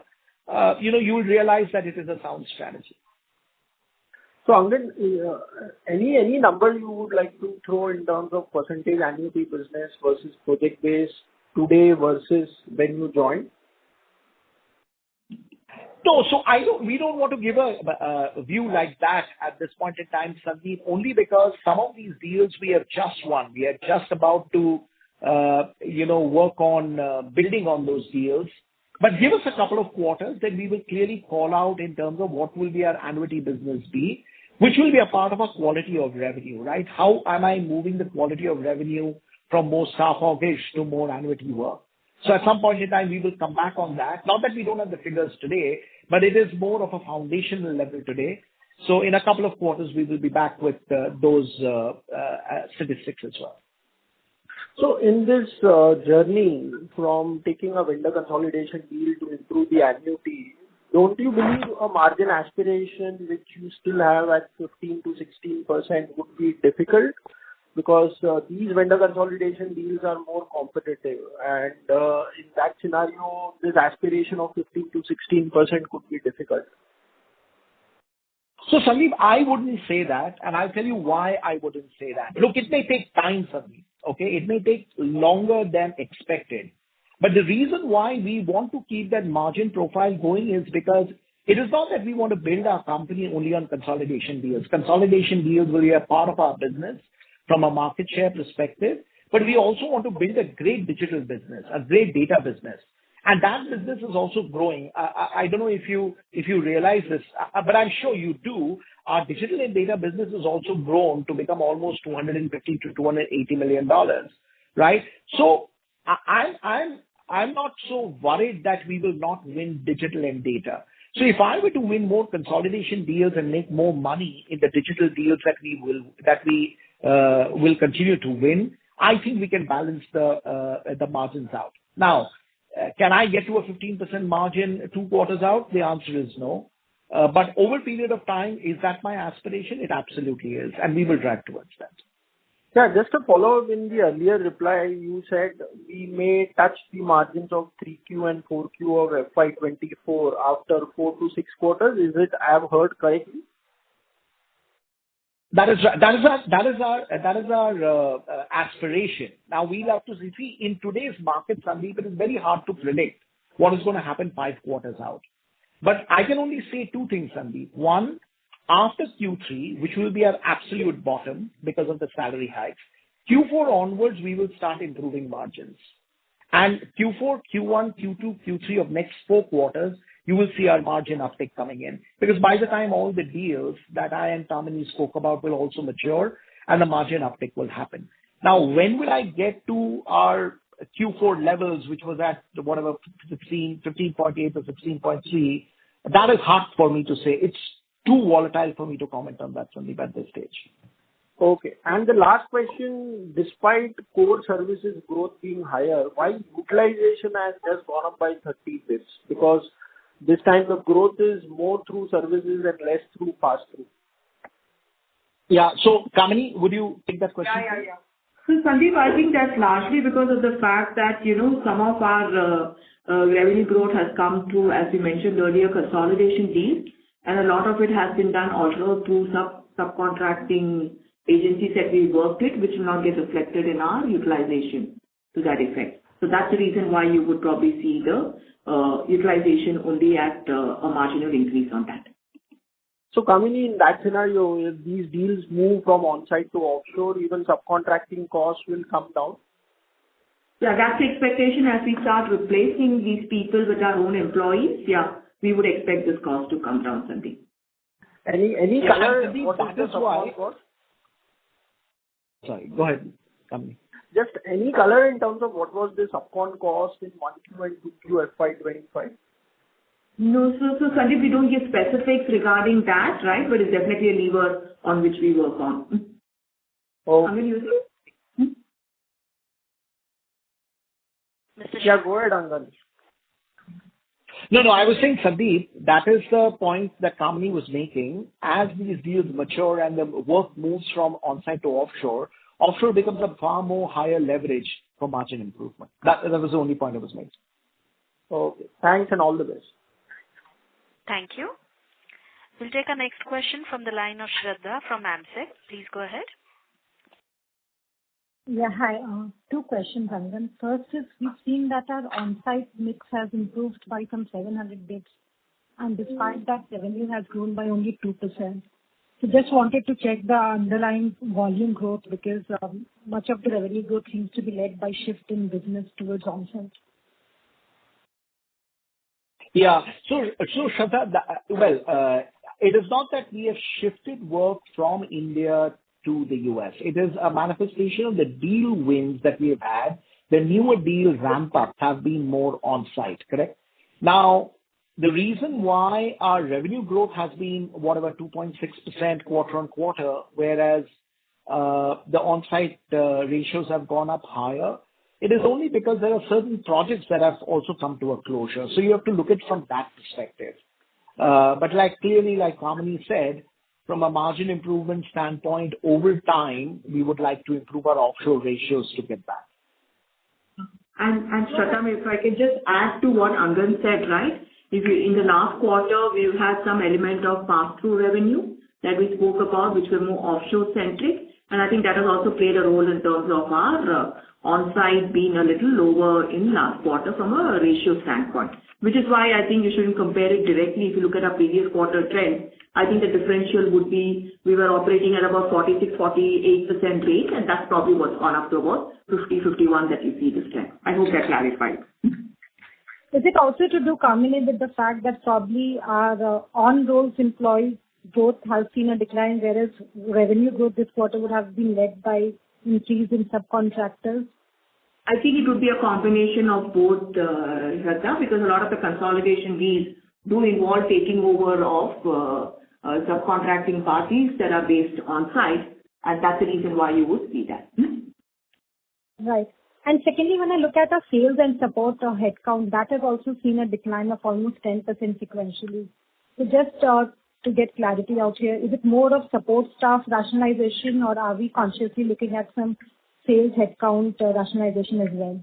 you will realize that it is a sound strategy. So, Angan, any number you would like to throw in terms of percentage annuity business versus project-based today versus when you joined? No, so we don't want to give a view like that at this point in time, Sandeep, only because some of these deals we have just won. We are just about to, work on building on those deals. But give us a couple of quarters, then we will clearly call out in terms of what will be our annuity business be, which will be a part of our quality of revenue, right? How am I moving the quality of revenue from more staff augage to more annuity work? So at some point in time, we will come back on that. Not that we don't have the figures today, but it is more of a foundational level today. So in a couple of quarters, we will be back with those statistics as well. So in this journey from taking a vendor consolidation deal to improve the annuity, don't you believe a margin aspiration which you still have at 15 to 16% would be difficult? Because these vendor consolidation deals are more competitive, and in that scenario, this aspiration of 15 to 16% could be difficult. So, Sandeep, I wouldn't say that, and I'll tell you why I wouldn't say that. Look, it may take time, Sandeep, okay? It may take longer than expected. But the reason why we want to keep that margin profile going is because it is not that we want to build our company only on consolidation deals. Consolidation deals will be a part of our business from a market share perspective, but we also want to build a great digital business, a great data business. And that business is also growing. I don't know if you realize this, but I'm sure you do. Our digital and data business has also grown to become almost $250 to $280 million, right? So I'm not so worried that we will not win digital and data. So if I were to win more consolidation deals and make more money in the digital deals that we will continue to win, I think we can balance the margins out. Now, can I get to a 15% margin 2 quarters out? The answer is no. But over a period of time, is that my aspiration? It absolutely is, and we will drive towards that. Yeah, just to follow up, in the earlier reply, you said we may touch the margins of 3Q and 4Q of FY'24 after 4 to 6 quarters. Is it I have heard correctly? That is our aspiration. Now we'll have to see in today's market, Sandeep, it is very hard to predict what is going to happen 5 quarters out. But I can only say 2 things, Sandeep. One, after Q3, which will be our absolute bottom because of the salary hikes, Q4 onwards, we will start improving margins. And Q4, Q1, Q2, Q3 of next 4 quarters, you will see our margin uptick coming in. Because by the time all the deals that I and Kamini spoke about will also mature, and the margin uptick will happen. Now, when will I get to our Q4 levels, which was at whatever 15.8 or 16.3? That is hard for me to say. It's too volatile for me to comment on that, Sandeep, at this stage. Okay. And the last question, despite core services growth being higher, why utilization has just gone up by 30 basis points? Because this kind of growth is more through services and less through pass-through. Yeah. So, Kamini, would you take that question? Yeah. So, Sandeep, I think that's largely because of the fact that, some of our revenue growth has come through, as we mentioned earlier, consolidation deals, and a lot of it has been done also through subcontracting agencies that we worked with, which will not get reflected in our utilization to that effect. So that's the reason why you would probably see the utilization only at a marginal increase on that. So, Kamini, in that scenario, if these deals move from on-site to offshore, even subcontracting costs will come down? Yeah, that's the expectation as we start replacing these people with our own employees. Yeah, we would expect this cost to come down, Sandeep. Any color? What is the subcon cost? Sorry, go ahead, Kamini. Just any color in terms of what was the subcon cost in 1Q and 2Q FY'25? No, so Sandeep, we don't give specifics regarding that, right? But it's definitely a lever on which we work on. Oh. Angan, you say? Yeah, go ahead, Angan. No, I was saying, Sandeep, that is the point that Kamini was making. As these deals mature and the work moves from on-site to offshore becomes a far more higher leverage for margin improvement. That was the only point I was making. Okay. Thanks and all the best. Thank you. We'll take our next question from the line of Shraddha from AMSEC. Please go ahead. Yeah, hi. Two questions, Angan. First is, we've seen that our on-site mix has improved by some 700 bits, and despite that, revenue has grown by only 2%. So just wanted to check the underlying volume growth, because much of the revenue growth seems to be led by shift in business towards on-site. Yeah. So Shraddha, it is not that we have shifted work from India to the US. It is a manifestation of the deal wins that we have had. The newer deal ramp-ups have been more on-site, correct? Now, the reason why our revenue growth has been, 2.6% quarter-on-quarter, whereas the on-site ratios have gone up higher, it is only because there are certain projects that have also come to a closure. So you have to look at it from that perspective. But clearly, like Kamini said, from a margin improvement standpoint, over time, we would like to improve our offshore ratios to get back. And Shraddha, if I can just add to what Angan said, right? In the last quarter, we've had some element of pass-through revenue that we spoke about, which were more offshore-centric. And I think that has also played a role in terms of our on-site being a little lower in last quarter from a ratio standpoint, which is why I think you shouldn't compare it directly. If you look at our previous quarter trend, I think the differential would be we were operating at about 46-48% rate, and that's probably what's gone up to about 50-51 that you see this time. I hope that clarifies. Is it also to do, Kamini, with the fact that probably our on-rolls employee growth has seen a decline, whereas revenue growth this quarter would have been led by increase in subcontractors? I think it would be a combination of both, Shraddha, because a lot of the consolidation deals do involve taking over of subcontracting parties that are based on site, and that's the reason why you would see that. Right. And secondly, when I look at our sales and support headcount, that has also seen a decline of almost 10% sequentially. So just to get clarity out here, is it more of support staff rationalization, or are we consciously looking at some sales headcount rationalization as well?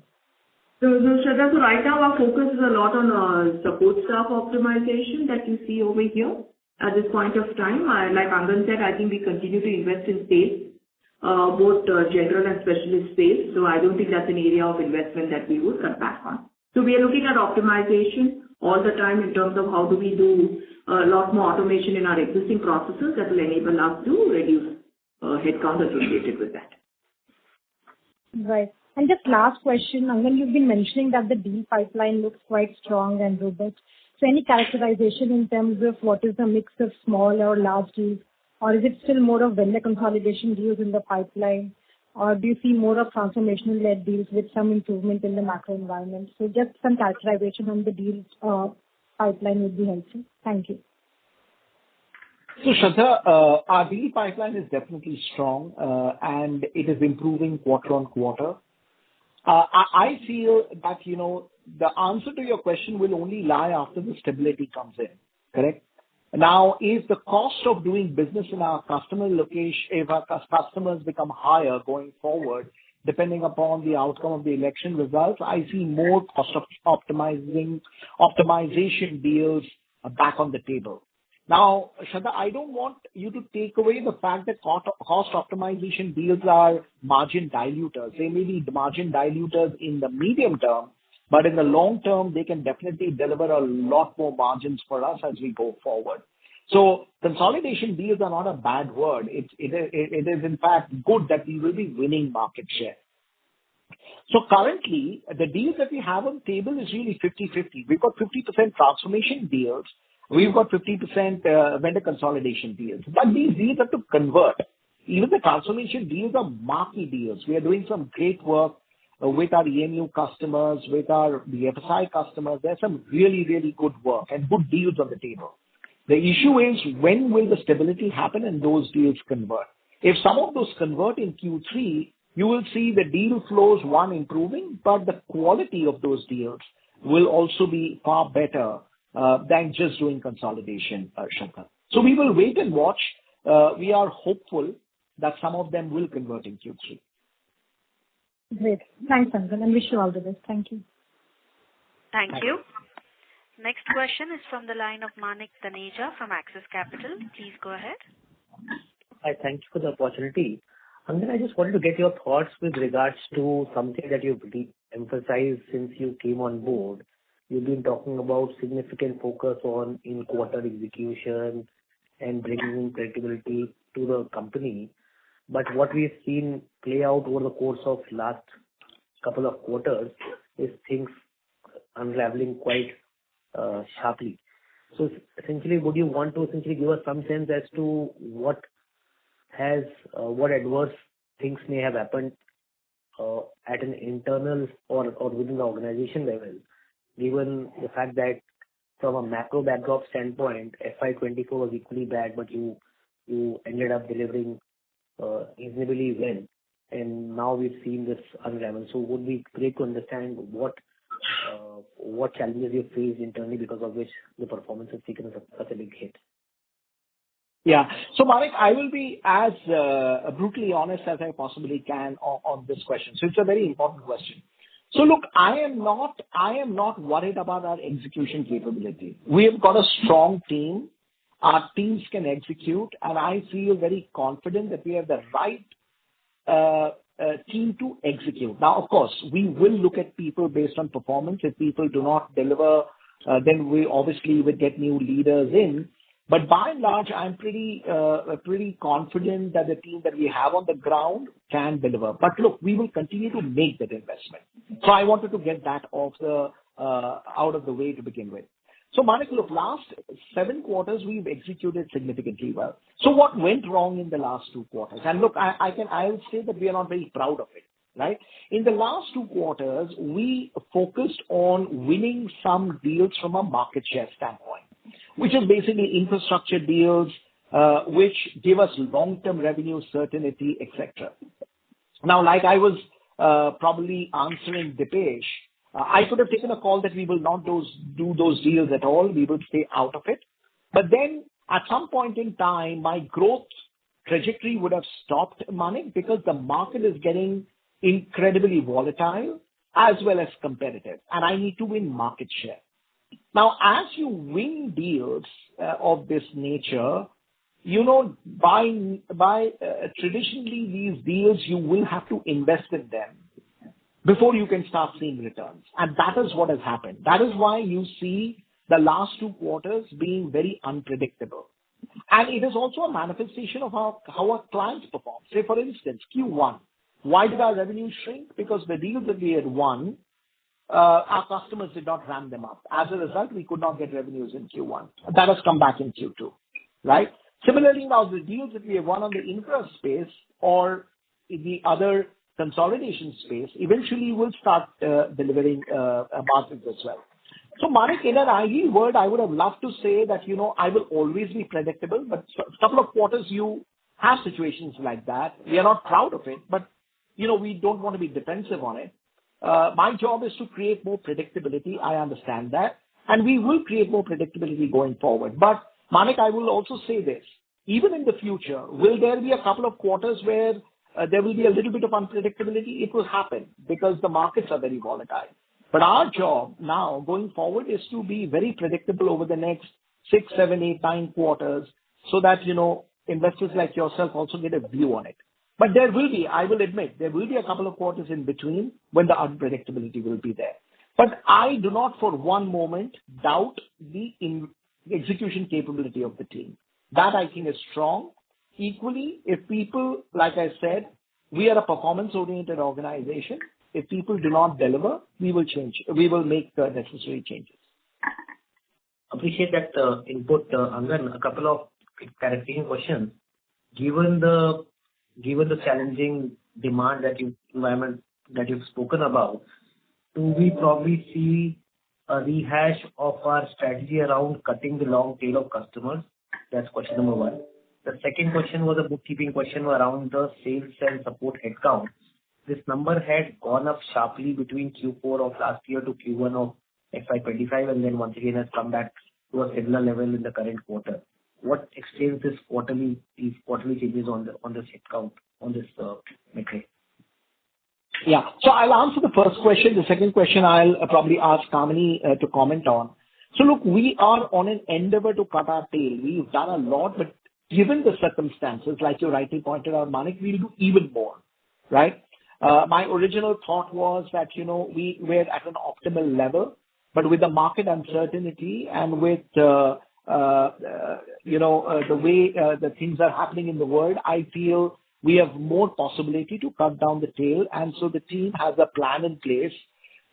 So Shraddha, right now our focus is a lot on support staff optimization that you see over here at this point of time. Like Angan said, I think we continue to invest in sales, both general and specialist sales. So I don't think that's an area of investment that we would cut back on. So we are looking at optimization all the time in terms of how do we do a lot more automation in our existing processes that will enable us to reduce headcount associated with that. Right. And just last question, Angan, you've been mentioning that the deal pipeline looks quite strong and robust. So any characterization in terms of what is the mix of small or large deals, or is it still more of vendor consolidation deals in the pipeline, or do you see more of transformational-led deals with some improvement in the macro environment? So just some characterization on the deals pipeline would be helpful. Thank you. So, Shraddha, our deal pipeline is definitely strong, and it is improving quarter on quarter. I feel that, the answer to your question will only lie after the stability comes in, correct? Now, if the cost of doing business in our customer location, if our customers become higher going forward, depending upon the outcome of the election results, I see more cost of optimization deals back on the table. Now, Shraddha, I don't want you to take away the fact that cost optimization deals are margin diluters. They may be margin diluters in the medium term, but in the long term, they can definitely deliver a lot more margins for us as we go forward. So consolidation deals are not a bad word. It is in fact good that we will be winning market share. So currently, the deals that we have on the table is really 50-50. We've got 50% transformation deals. We've got 50% vendor consolidation deals. But these deals have to convert. Even the transformation deals are marquee deals. We are doing some great work with our EMU customers, with our BFSI customers. There's some really, really good work and good deals on the table. The issue is, when will the stability happen and those deals convert? If some of those convert in Q3, you will see the deal flows, improving, but the quality of those deals will also be far better than just doing consolidation, Shankar. So we will wait and watch. We are hopeful that some of them will convert in Q3. Great. Thanks, Angan, and wish you all the best. Thank you. Thank you. Next question is from the line of Manik Taneja from Axis Capital. Please go ahead. Hi, thank you for the opportunity. Angan, I just wanted to get your thoughts with regards to something that you've emphasized since you came on board. You've been talking about significant focus on in-quarter execution and bringing in credibility to the company. But what we've seen play out over the course of last couple of quarters is things unraveling quite sharply. So essentially, would you want to give us some sense as to what adverse things may have happened at an internal or within the organization level, given the fact that from a macro backdrop standpoint, FY'24 was equally bad, but you ended up delivering reasonably well, and now we've seen this unravel. So would be great to understand what challenges you faced internally because of which the performance has taken such a big hit. Yeah. So, Manik, I will be as brutally honest as I possibly can on this question. So it's a very important question. So look, I am not worried about our execution capability. We have got a strong team. Our teams can execute, and I feel very confident that we have the right team to execute. Now, of course, we will look at people based on performance. If people do not deliver, then we obviously would get new leaders in. But by and large, I'm pretty confident that the team that we have on the ground can deliver. But look, we will continue to make that investment. So I wanted to get that out of the way to begin with. So Manik, look, last 7 quarters we've executed significantly well. So what went wrong in the last 2 quarters? And look, I'll say that we are not very proud of it, right? In the last 2 quarters, we focused on winning some deals from a market share standpoint, which is basically infrastructure deals, which give us long-term revenue certainty, etc. Now, like I was probably answering Dipesh, I could have taken a call that we will not do those deals at all. We will stay out of it. But then at some point in time, my growth trajectory would have stopped, Manik, because the market is getting incredibly volatile as well as competitive, and I need to win market share. Now, as you win deals of this nature, by traditionally these deals, you will have to invest in them before you can start seeing returns. And that is what has happened. That is why you see the last 2 quarters being very unpredictable. And it is also a manifestation of how our clients perform. Say, for instance, Q1. Why did our revenue shrink? Because the deals that we had won, our customers did not ramp them up. As a result, we could not get revenues in Q1. That has come back in Q2, right? Similarly, now the deals that we have won on the infra space or in the other consolidation space eventually will start delivering margins as well. So, Manik, in an ideal world, I would have loved to say that, I will always be predictable, but a couple of quarters you have situations like that. We are not proud of it, but, we don't want to be defensive on it. My job is to create more predictability. I understand that. And we will create more predictability going forward. But, Manik, I will also say this. Even in the future, will there be a couple of quarters where there will be a little bit of unpredictability? It will happen because the markets are very volatile. But our job now going forward is to be very predictable over the next 6, 7, 8, 9 quarters so that, investors like yourself also get a view on it. But there will be, I will admit, there will be a couple of quarters in between when the unpredictability will be there. But I do not for one moment doubt the execution capability of the team. That I think is strong. Equally, if people, like I said, we are a performance-oriented organization. If people do not deliver, we will change. We will make the necessary changes. Appreciate that input, Angan. A couple of clarification questions. Given the challenging demand environment that you've spoken about, do we probably see a rehash of our strategy around cutting the long tail of customers? That's question number one. The second question was a bookkeeping question around the sales and support headcount. This number had gone up sharply between Q4 of last year to Q1 of FY'25, and then once again has come back to a similar level in the current quarter. What explains these quarterly changes on this headcount, on this metric? Yeah. So I'll answer the first question. The second question I'll probably ask Kamini to comment on. So look, we are on an endeavor to cut our tail. We've done a lot, but given the circumstances, like you rightly pointed out, Manik, we'll do even more, right? My original thought was that, we were at an optimal level, but with the market uncertainty and with, the way the things are happening in the world, I feel we have more possibility to cut down the tail. And so the team has a plan in place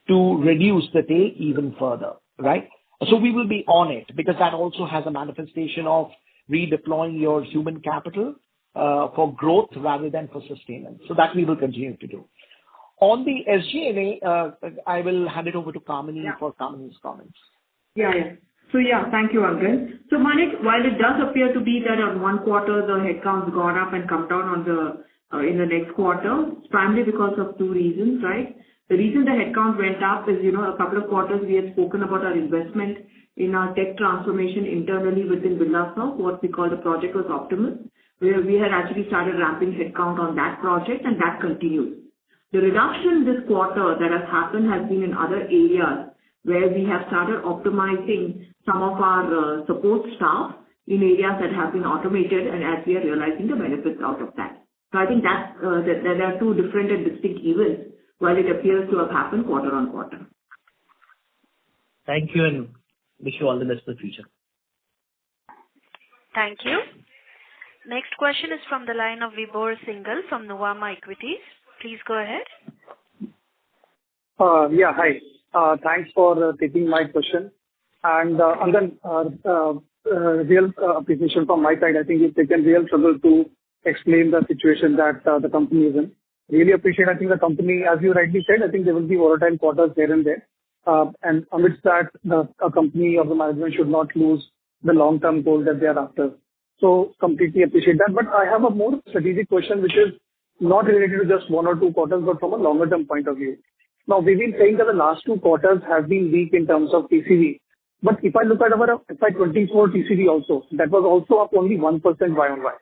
to reduce the tail even further, right? So we will be on it because that also has a manifestation of redeploying your human capital for growth rather than for sustenance. So that we will continue to do. On the SG&A, I will hand it over to Kamini for Kamini's comments. Yeah. So thank you, Angan. So Manik, while it does appear to be that on one quarter the headcount's gone up and come down on in the next quarter, it's primarily because of two reasons, right? The reason the headcount went up is, a couple of quarters we had spoken about our investment in our tech transformation internally within Birlasoft, what we call the project was Optimus, where we had actually started ramping headcount on that project, and that continues. The reduction this quarter that has happened has been in other areas where we have started optimizing some of our support staff in areas that have been automated, and as we are realizing the benefits out of that. So I think that there are two different and distinct events while it appears to have happened quarter on quarter. Thank you and wish you all the best for the future. Thank you. Next question is from the line of Vibhor Singhal from Nuvama Equities. Please go ahead. Hi. Thanks for taking my question. And real appreciation from my side. I think you've taken real trouble to explain the situation that the company is in. Really appreciate. I think the company, as you rightly said, I think there will be volatile quarters here and there. And amidst that, a company or the management should not lose the long-term goal that they are after. So completely appreciate that. But I have a more strategic question, which is not related to just 1 or 2 quarters, but from a longer-term point of view. Now, we've been saying that the last 2 quarters have been weak in terms of TCV. But if I look at our FY'24 TCV also, that was also up only 1% Y-on-Y.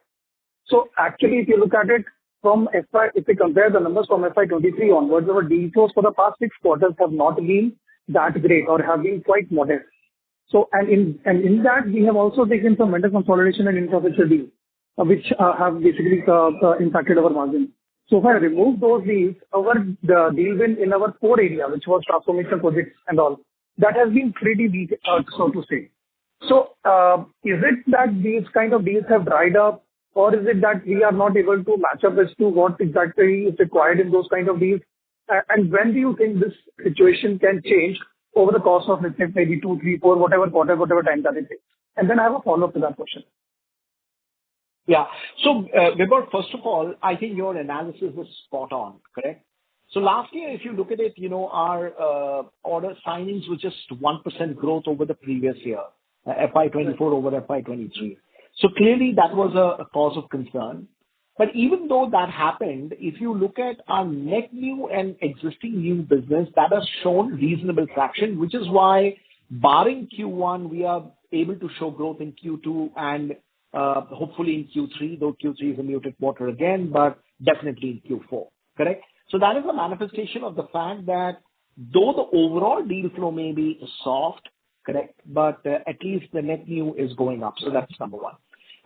So actually, if you look at it from if we compare the numbers from FY'23 onwards, our deal flows for the past 6 quarters have not been that great or have been quite modest. So, and in that, we have also taken some vendor consolidation and infrastructure deals, which have basically impacted our margin. So if I remove those deals, the deal win in our core area, which was transformation projects and all, that has been pretty weak, so to say. So, is it that these kind of deals have dried up, or is it that we are not able to match up as to what exactly is required in those kind of deals? And when do you think this situation can change over the course of, let's say, maybe 2, 3, 4, whatever quarter, whatever time that it takes? And then I have a follow-up to that question. Yeah. So, Vibhor, first of all, I think your analysis is spot on, correct? So last year, if you look at it, our order signings was just 1% growth over the previous year, FY'24 over FY'23. So clearly that was a cause of concern. But even though that happened, if you look at our net new and existing new business, that has shown reasonable traction, which is why barring Q1, we are able to show growth in Q2 and hopefully in Q3, though Q3 is a muted quarter again, but definitely in Q4, correct? So that is a manifestation of the fact that though the overall deal flow may be soft, correct, but at least the net new is going up. So that's number one.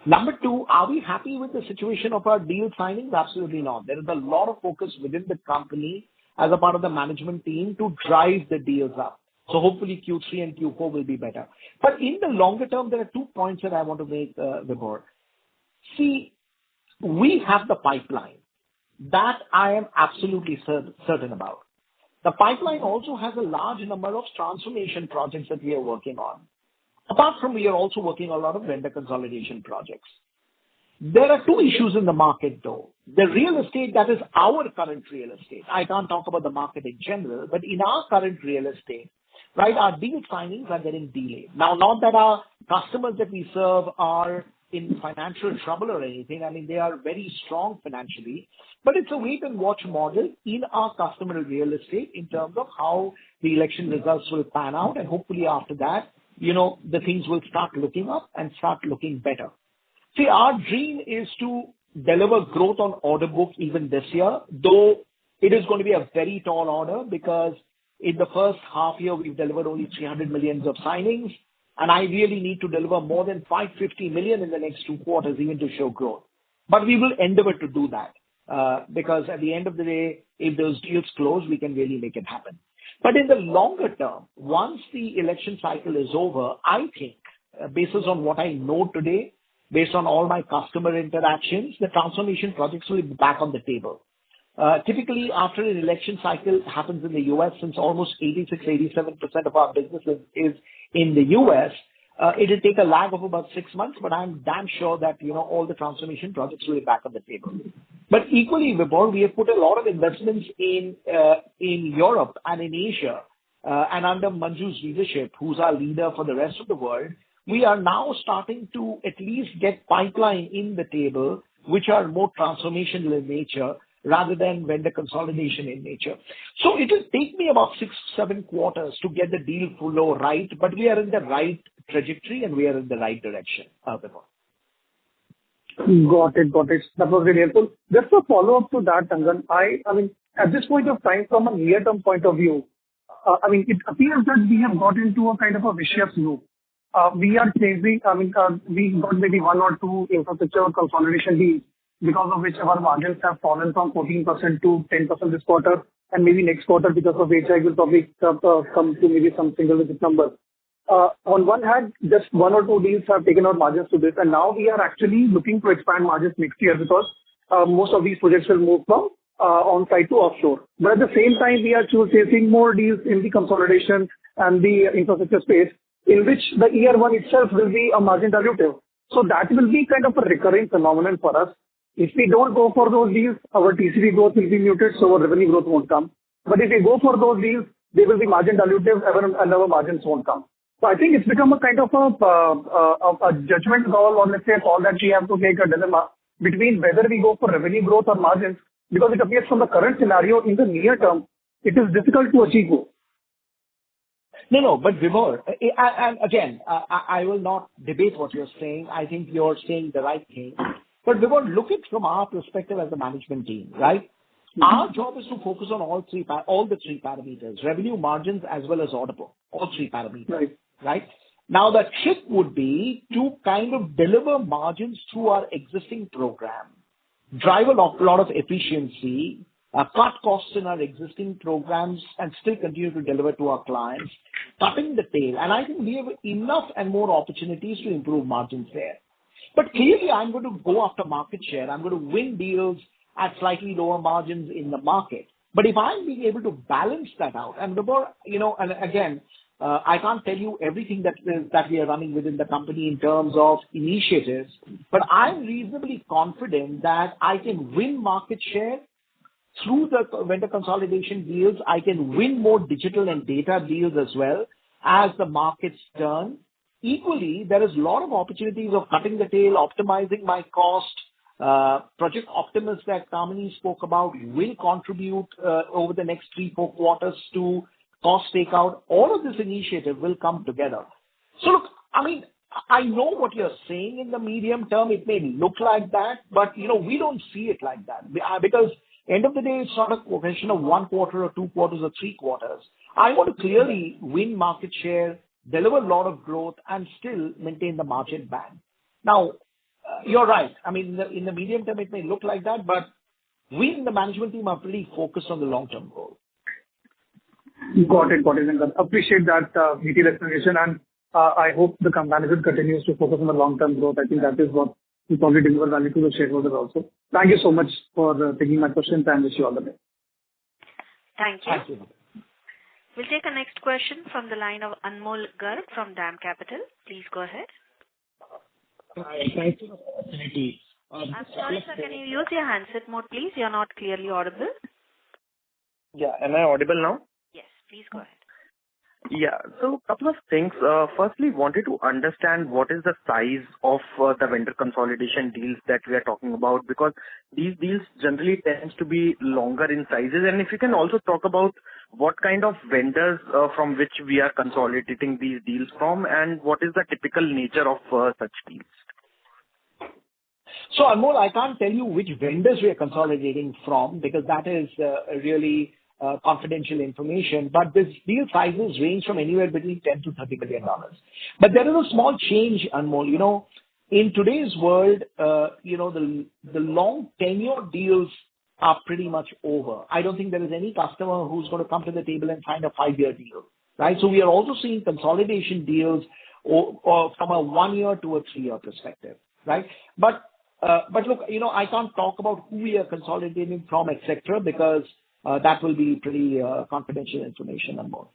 Number two, are we happy with the situation of our deal signings? Absolutely not. There is a lot of focus within the company as a part of the management team to drive the deals up. So hopefully Q3 and Q4 will be better. But in the longer term, there are 2 points that I want to make, Vibhor. See, we have the pipeline. That I am absolutely certain about. The pipeline also has a large number of transformation projects that we are working on. Apart from, we are also working on a lot of vendor consolidation projects. There are two issues in the market, though. The real estate, that is our current real estate. I can't talk about the market in general, but in our current real estate, right, our deal signings are getting delayed. Now, not that our customers that we serve are in financial trouble or anything. I mean, they are very strong financially, but it's a wait and watch model in our customer real estate in terms of how the election results will pan out. And hopefully after that, the things will start looking up and start looking better. See, our dream is to deliver growth on order book even this year, though it is going to be a very tall order because in the first half year, we've delivered only 300 million of signings. And I really need to deliver more than 550 million in the next 2 quarters even to show growth. But we will endeavor to do that because at the end of the day, if those deals close, we can really make it happen. But in the longer term, once the election cycle is over, I think, based on what I know today, based on all my customer interactions, the transformation projects will be back on the table. Typically, after an election cycle happens in the US, since almost 86-87% of our business is in the US, it will take a lag of about 6 months, but I'm damn sure that, all the transformation projects will be back on the table. But equally, Vibhor, we have put a lot of investments in Europe and in Asia, and under Manju's leadership, who's our leader for the rest of the world, we are now starting to at least get pipeline in the table, which are more transformational in nature, rather than vendor consolidation in nature. So it will take me about 6-7 quarters to get the deal flow right, but we are in the right trajectory and we are in the right direction. Got it. That was really helpful. Just a follow-up to that, Angan. I mean, at this point of time, from a near-term point of view, it appears that we have got into a kind of a vicious loop. We are chasing, we got maybe 1 or 2 infrastructure consolidation deals, because of which our margins have fallen from 14% to 10% this quarter, and maybe next quarter, because of which I will probably come to maybe some single-digit number. On one hand, just 1 or 2 deals have taken our margins to this, and now we are actually looking to expand margins next year because most of these projects will move from on-site to offshore. But at the same time, we are chasing more deals in the consolidation and the infrastructure space, in which the year 1 itself will be a margin dilutive. So that will be kind of a recurring phenomenon for us. If we don't go for those deals, our TCV growth will be muted, so our revenue growth won't come. But if we go for those deals, they will be margin dilutive, and our margins won't come. So I think it's become a kind of a judgment call, or let's say a call that we have to make a dilemma between whether we go for revenue growth or margins, because it appears from the current scenario in the near term, it is difficult to achieve both. No, but Vibhor, and again, I will not debate what you're saying. I think you're saying the right thing. But Vibhor, look at from our perspective as a management team, right? Mm-hmm. Our job is to focus on all the 3 parameters, revenue, margins, as well as order book, all 3 parameters, right? Now, the trick would be to kind of deliver margins through our existing program, drive a lot of efficiency, cut costs in our existing programs, and still continue to deliver to our clients, cutting the tail. And I think we have enough and more opportunities to improve margins there. But clearly, I'm going to go after market share. I'm going to win deals at slightly lower margins in the market. But if I'm being able to balance that out, and Vibhor, and again, I can't tell you everything that we are running within the company in terms of initiatives, but I'm reasonably confident that I can win market share through the vendor consolidation deals, I can win more digital and data deals as well as the markets turn. Equally, there is a lot of opportunities of cutting the tail, optimizing my cost. Project Optimus that Kamini spoke about will contribute over the next 3-4 quarters to cost takeout. All of this initiative will come together. So look, I mean, I know what you're saying in the medium term. It may look like that, but we don't see it like that because end of the day, it's not a question of 1 quarter or 2 quarters or 3 quarters. I want to clearly win market share, deliver a lot of growth, and still maintain the margin band. Now, you're right. I mean, in the medium term, it may look like that, but we in the management team are pretty focused on the long-term goal. Got it. And appreciate that detailed explanation, and I hope the management continues to focus on the long-term growth. I think that is what will probably deliver value to the shareholders also. Thank you so much for taking my questions, and wish you all the best. Thank you. Thank you. We'll take a next question from the line of Anmol Garg from DAM Capital. Please go ahead. Hi, thank you for the opportunity. I'm sorry, sir. Can you use your handset mode, please? You're not clearly audible. Yeah, am I audible now? Yes, please go ahead. Yeah, so a couple of things. Firstly, wanted to understand what is the size of the vendor consolidation deals that we are talking about, because these deals generally tends to be longer in sizes. And if you can also talk about what kind of vendors from which we are consolidating these deals from, and what is the typical nature of such deals. So Anmol, I can't tell you which vendors we are consolidating from because that is really confidential information, but these deal sizes range from anywhere between $10 to $30 million. But there is a small change, Anmol. In today's world, the long tenure deals are pretty much over. I don't think there is any customer who's going to come to the table and sign a 5-year deal, right? So we are also seeing consolidation deals or from a 1-year to a 3-year perspective, right? But look, I can't talk about who we are consolidating from, etc., because that will be pretty confidential information, Anmol.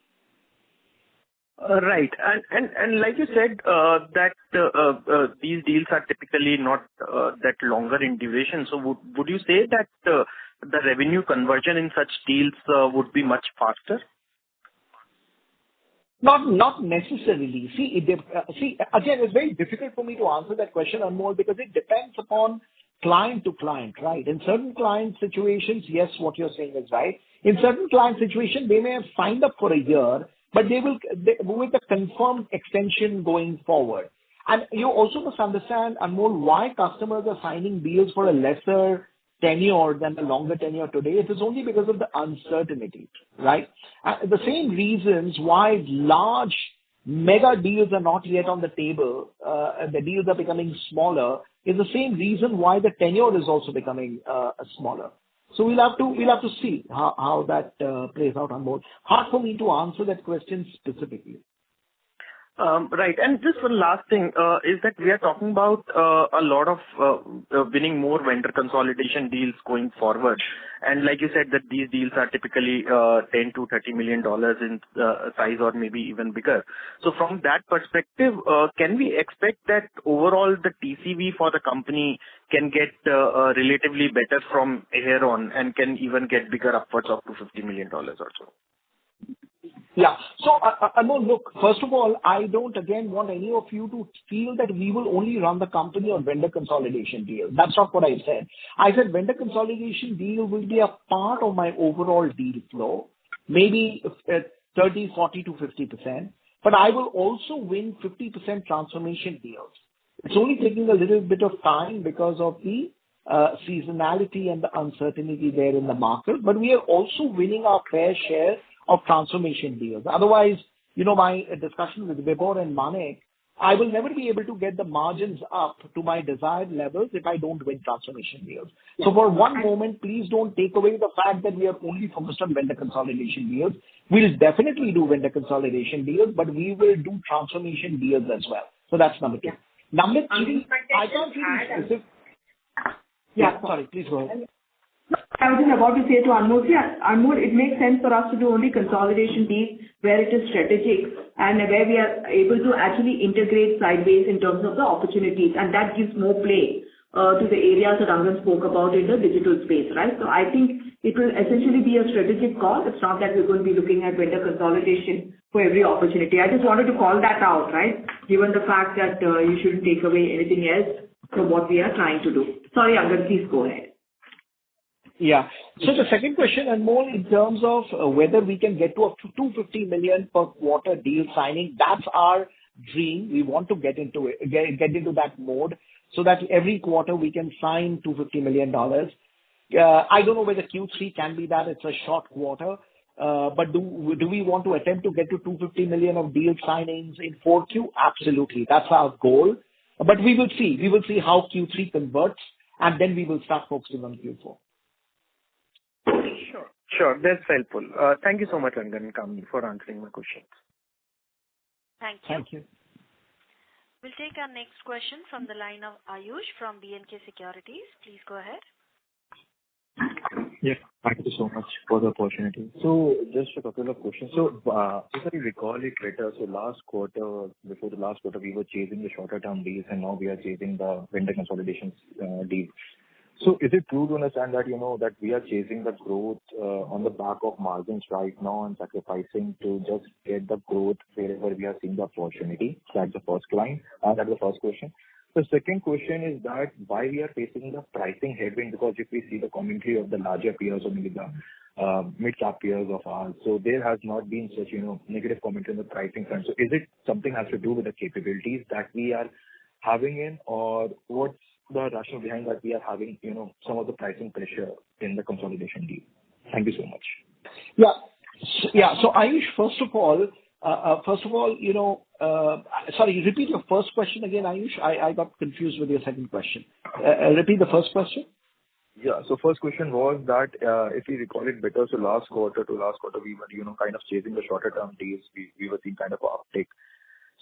Right. And like you said, that these deals are typically not that longer in duration. So would you say that the revenue conversion in such deals would be much faster? Not necessarily. See, again, it's very difficult for me to answer that question, Anmol, because it depends upon client to client, right? In certain client situations, yes, what you're saying is right. In certain client situations, they may have signed up for a year, but they with a confirmed extension going forward. And you also must understand, Anmol, why customers are signing deals for a lesser tenure than a longer tenure today. It is only because of the uncertainty, right? The same reasons why large mega deals are not yet on the table, the deals are becoming smaller, is the same reason why the tenure is also becoming smaller. So we'll have to see how that plays out, Anmol. Hard for me to answer that question specifically. Right. And just one last thing is that we are talking about a lot of winning more vendor consolidation deals going forward. And like you said, that these deals are typically $10 to $30 million in size or maybe even bigger. So from that perspective, can we expect that overall the TCV for the company can get relatively better from here on and can even get bigger, upwards of to $50 million or so? Yeah. So, Anmol, look, first of all, I don't again want any of you to feel that we will only run the company on vendor consolidation deal. That's not what I said. I said vendor consolidation deal will be a part of my overall deal flow, maybe 30, 40 to 50%, but I will also win 50% transformation deals. It's only taking a little bit of time because of the seasonality and the uncertainty there in the market, but we are also winning our fair share of transformation deals. Otherwise, my discussion with Vibhor and Manik, I will never be able to get the margins up to my desired levels if I don't win transformation deals. So for one moment, please don't take away the fact that we are only focused on vendor consolidation deals. We'll definitely do vendor consolidation deals, but we will do transformation deals as well. So that's number 2. Number 3, I can't really specific. Yeah, sorry, please go ahead. I was just about to say to Anmol, Anmol, it makes sense for us to do only consolidation deals where it is strategic and where we are able to actually integrate sideways in terms of the opportunities, and that gives more play to the areas that Angan spoke about in the digital space, right? So I think it will essentially be a strategic call. It's not that we're going to be looking at vendor consolidation for every opportunity. I just wanted to call that out, right? Given the fact that you shouldn't take away anything else from what we are trying to do. Sorry, Angan, please go ahead. Yeah. So the second question, Anmol, in terms of whether we can get to up to 250 million per quarter deal signing, that's our dream. We want to get into it, get into that mode so that every quarter we can sign $250 million. I don't know whether Q3 can be that. It's a short quarter. But do we want to attempt to get to 250 million of deal signings in 4Q? Absolutely. That's our goal. But we will see. We will see how Q3 converts, and then we will start focusing on Q4. Sure. That's helpful. Thank you so much, Angan and Kamini, for answering my questions. Thank you. Thank you. We'll take our next question from the line of Ayush from B&K Securities. Please go ahead. Yes, thank you so much for the opportunity. So just a couple of questions. So if I recall it better, so before the last quarter, we were chasing the shorter term deals, and now we are chasing the vendor consolidation deals. So is it true to understand that, that we are chasing the growth on the back of margins right now and sacrificing to just get the growth wherever we are seeing the opportunity? That's the first line. That's the first question. The second question is that why we are facing the pricing headwind, because if we see the commentary of the larger peers or maybe the mid-cap peers of ours, so there has not been such, negative commentary on the pricing front. So is it something has to do with the capabilities that we are having in, or what's the rationale behind that we are having, some of the pricing pressure in the consolidation deal? Thank you so much. Yeah. So Ayush, first of all, sorry, repeat your first question again, Ayush. I got confused with your second question. Repeat the first question. Yeah. So first question was that if we recall it better, so last quarter we were, kind of chasing the shorter term deals. We were seeing kind of an uptick.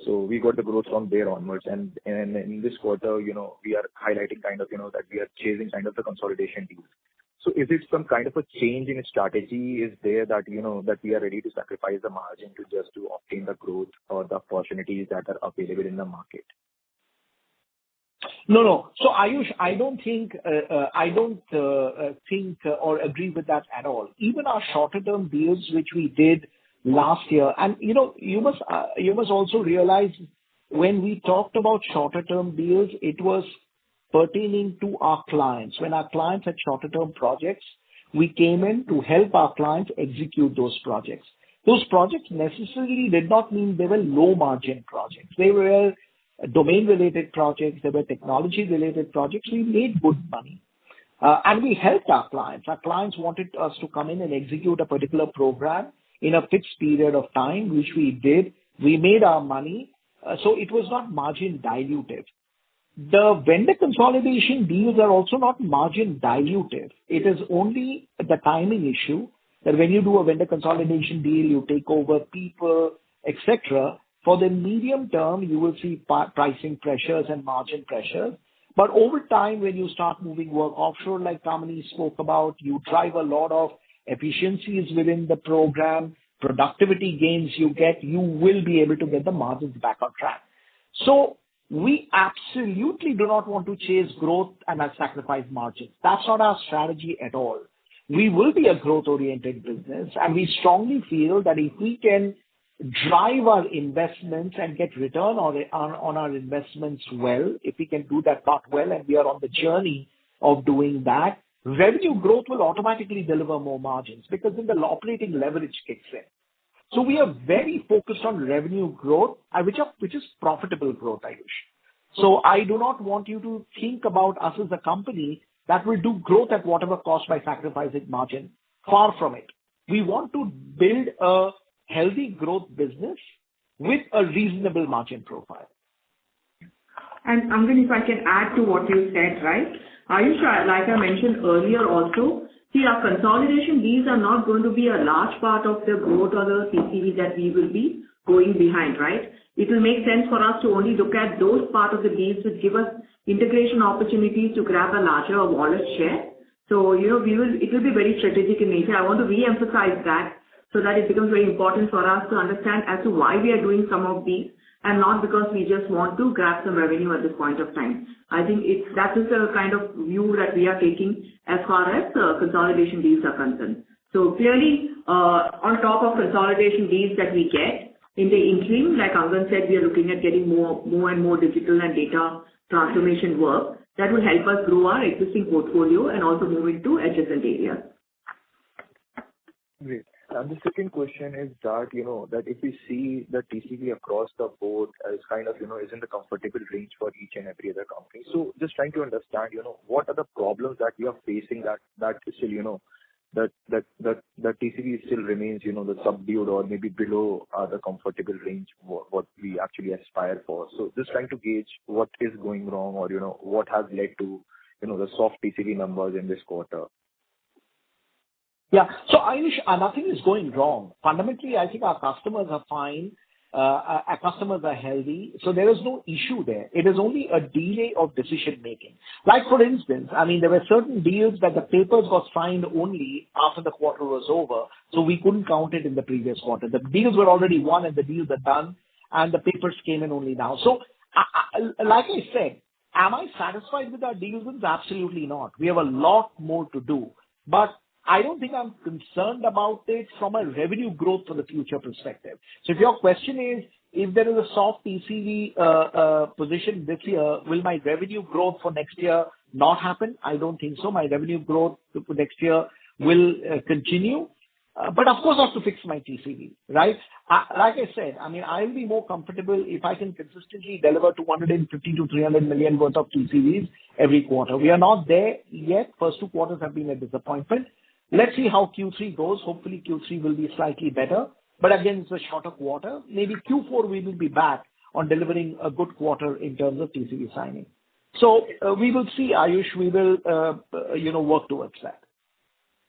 So we got the growth from there onwards. And in this quarter, we are highlighting kind of, that we are chasing kind of the consolidation deals. So is it some kind of a change in strategy? Is there that, that we are ready to sacrifice the margin to obtain the growth or the opportunities that are available in the market? No. So Ayush, I don't think or agree with that at all. Even our shorter term deals, which we did last year, and you must also realize when we talked about shorter term deals, it was pertaining to our clients. When our clients had shorter term projects, we came in to help our clients execute those projects. Those projects necessarily did not mean they were low margin projects. They were domain related projects. They were technology related projects. We made good money. And we helped our clients. Our clients wanted us to come in and execute a particular program in a fixed period of time, which we did. We made our money. So it was not margin dilutive. The vendor consolidation deals are also not margin dilutive. It is only the timing issue that when you do a vendor consolidation deal, you take over people, etc. For the medium term, you will see pricing pressures and margin pressures. But over time, when you start moving work offshore, like Kamini spoke about, you drive a lot of efficiencies within the program, productivity gains you get, you will be able to get the margins back on track. So we absolutely do not want to chase growth and sacrifice margins. That's not our strategy at all. We will be a growth-oriented business, and we strongly feel that if we can drive our investments and get return on our investments well, if we can do that part well, and we are on the journey of doing that, revenue growth will automatically deliver more margins because then the operating leverage kicks in. So we are very focused on revenue growth, which is profitable growth, Ayush. So I do not want you to think about us as a company that will do growth at whatever cost by sacrificing margin. Far from it. We want to build a healthy growth business with a reasonable margin profile. And Angan, if I can add to what you said, right? Ayush, like I mentioned earlier also, see, our consolidation, these are not going to be a large part of the growth or the TCV that we will be going behind, right? It will make sense for us to only look at those part of the deals which give us integration opportunities to grab a larger wallet share. So, it will be very strategic in nature. I want to re-emphasize that so that it becomes very important for us to understand as to why we are doing some of these and not because we just want to grab some revenue at this point of time. I think that is the kind of view that we are taking as far as consolidation deals are concerned. So clearly, on top of consolidation deals that we get, in the interim, like Angan said, we are looking at getting more and more digital and data transformation work that will help us grow our existing portfolio and also move into adjacent areas. Great. And the second question is that, that if we see the TCV across the board as kind of, is in the comfortable range for each and every other company. So just trying to understand, what are the problems that we are facing that still, that TCV still remains, the subdued or maybe below the comfortable range what we actually aspire for. So just trying to gauge what is going wrong or, what has led to, the soft TCV numbers in this quarter. Yeah. So Ayush, nothing is going wrong. Fundamentally, I think our customers are fine. Our customers are healthy. So there is no issue there. It is only a delay of decision making. Like for instance, there were certain deals that the papers got signed only after the quarter was over. So we couldn't count it in the previous quarter. The deals were already won and the deals are done and the papers came in only now. So like I said, am I satisfied with our deals wins? Absolutely not. We have a lot more to do. But I don't think I'm concerned about it from a revenue growth for the future perspective. So if your question is, if there is a soft TCV position this year, will my revenue growth for next year not happen? I don't think so. My revenue growth for next year will continue. But of course, I have to fix my TCV, right? Like I said, I'll be more comfortable if I can consistently deliver 250 to 300 million worth of TCVs every quarter. We are not there yet. First 2 quarters have been a disappointment. Let's see how Q3 goes. Hopefully Q3 will be slightly better. But again, it's a shorter quarter. Maybe Q4 we will be back on delivering a good quarter in terms of TCV signing. So we will see, Ayush. We will, work towards that.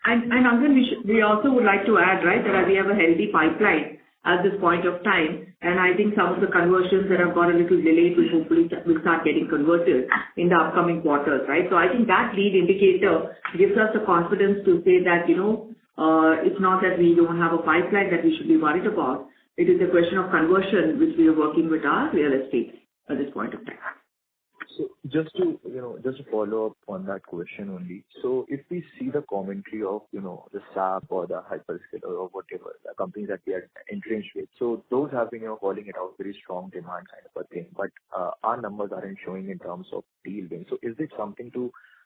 And Angan, we also would like to add, right, that we have a healthy pipeline at this point of time. And I think some of the conversions that have got a little delayed will hopefully will start getting converted in the upcoming quarters, right? So I think that lead indicator gives us the confidence to say that, it's not that we don't have a pipeline that we should be worried about. It is a question of conversion, which we are working with our real estate at this point of time. So just to follow up on that question only. So if we see the commentary of, the SAP or the hyperscaler or whatever, the companies that we are entrenched with, so those have been, calling it out very strong demand kind of a thing. But our numbers aren't showing in terms of deal wins. So is it something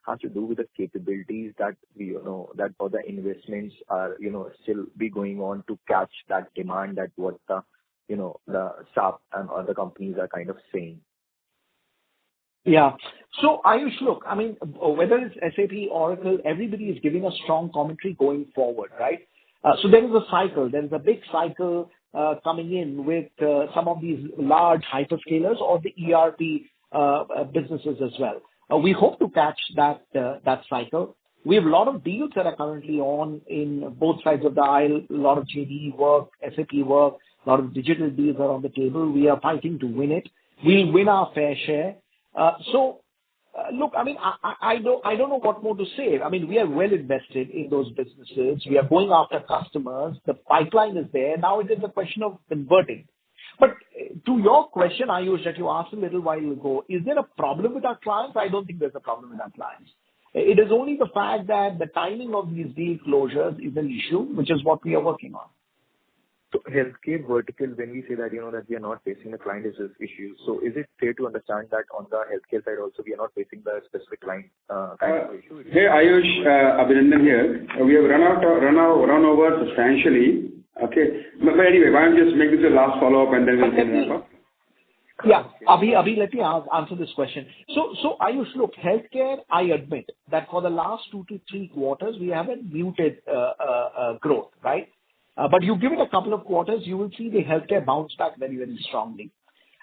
has to do with the capabilities that we, that or the investments are, still be going on to catch that demand that what the, the SAP and other companies are kind of saying? Yeah. So Ayush, look, whether it's SAP, Oracle, everybody is giving a strong commentary going forward, right? So there is a cycle. There is a big cycle coming in with some of these large hyperscalers or the ERP businesses as well. We hope to catch that cycle. We have a lot of deals that are currently on in both sides of the aisle, a lot of JD work, SAP work, a lot of digital deals are on the table. We are fighting to win it. We'll win our fair share. Look, I don't know what more to say. We are well invested in those businesses. We are going after customers. The pipeline is there. Now it is a question of converting. But to your question, Ayush, that you asked a little while ago, is there a problem with our clients? I don't think there's a problem with our clients. It is only the fact that the timing of these deal closures is an issue, which is what we are working on. So healthcare vertical, when we say that, that we are not facing the client issues, so is it fair to understand that on the healthcare side also we are not facing the specific client kind of issue? Hey Ayush, Abhinandan here. We have run over substantially. Okay. But anyway, why don't you just make this a last follow-up and then we can wrap up? Yeah. Abhi, let me answer this question. So Ayush, look, healthcare, I admit that for the last 2 to 3 quarters, we haven't muted growth, right? But you give it a couple of quarters, you will see the healthcare bounce back very, very strongly.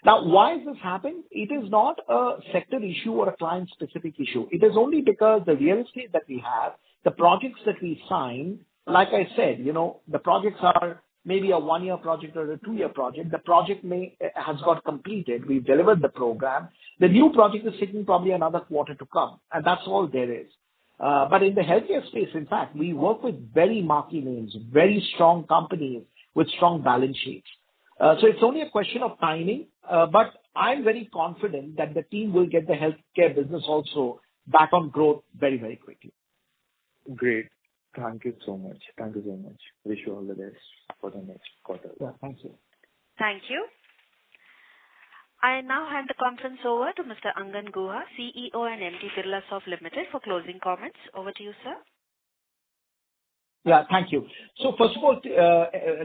Now, why has this happened? It is not a sector issue or a client-specific issue. It is only because the real estate that we have, the projects that we sign, like I said, the projects are maybe a 1-year project or a 2-year project. The project has got completed. We've delivered the program. The new project is taking probably another quarter to come, and that's all there is. But in the healthcare space, in fact, we work with very marquee names, very strong companies with strong balance sheets. So it's only a question of timing, but I'm very confident that the team will get the healthcare business also back on growth very, very quickly. Great. Thank you so much. Wish you all the best for the next quarter. Yeah, thank you. Thank you. I now hand the conference over to Mr. Angan Guha, CEO and MD Birlasoft Ltd, for closing comments. Over to you, sir. Yeah, thank you. So first of all,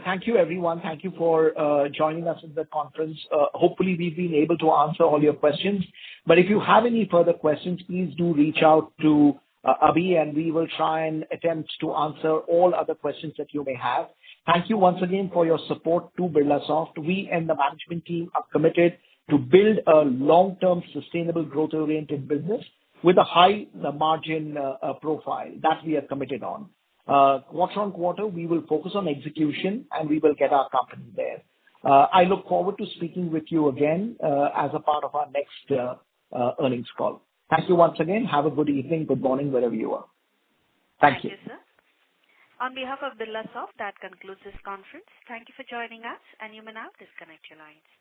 thank you, everyone. Thank you for joining us in the conference. Hopefully, we've been able to answer all your questions. But if you have any further questions, please do reach out to Abhi, and we will try and attempt to answer all other questions that you may have. Thank you once again for your support to Birlasoft. We and the management team are committed to build a long-term, sustainable, growth-oriented business with a high margin profile that we are committed on. Quarter on quarter, we will focus on execution, and we will get our company there. I look forward to speaking with you again as a part of our next earnings call. Thank you once again. Have a good evening, good morning, wherever you are. Thank you. Thank you, sir. On behalf of Birlasoft, that concludes this conference. Thank you for joining us, and you may now disconnect your lines.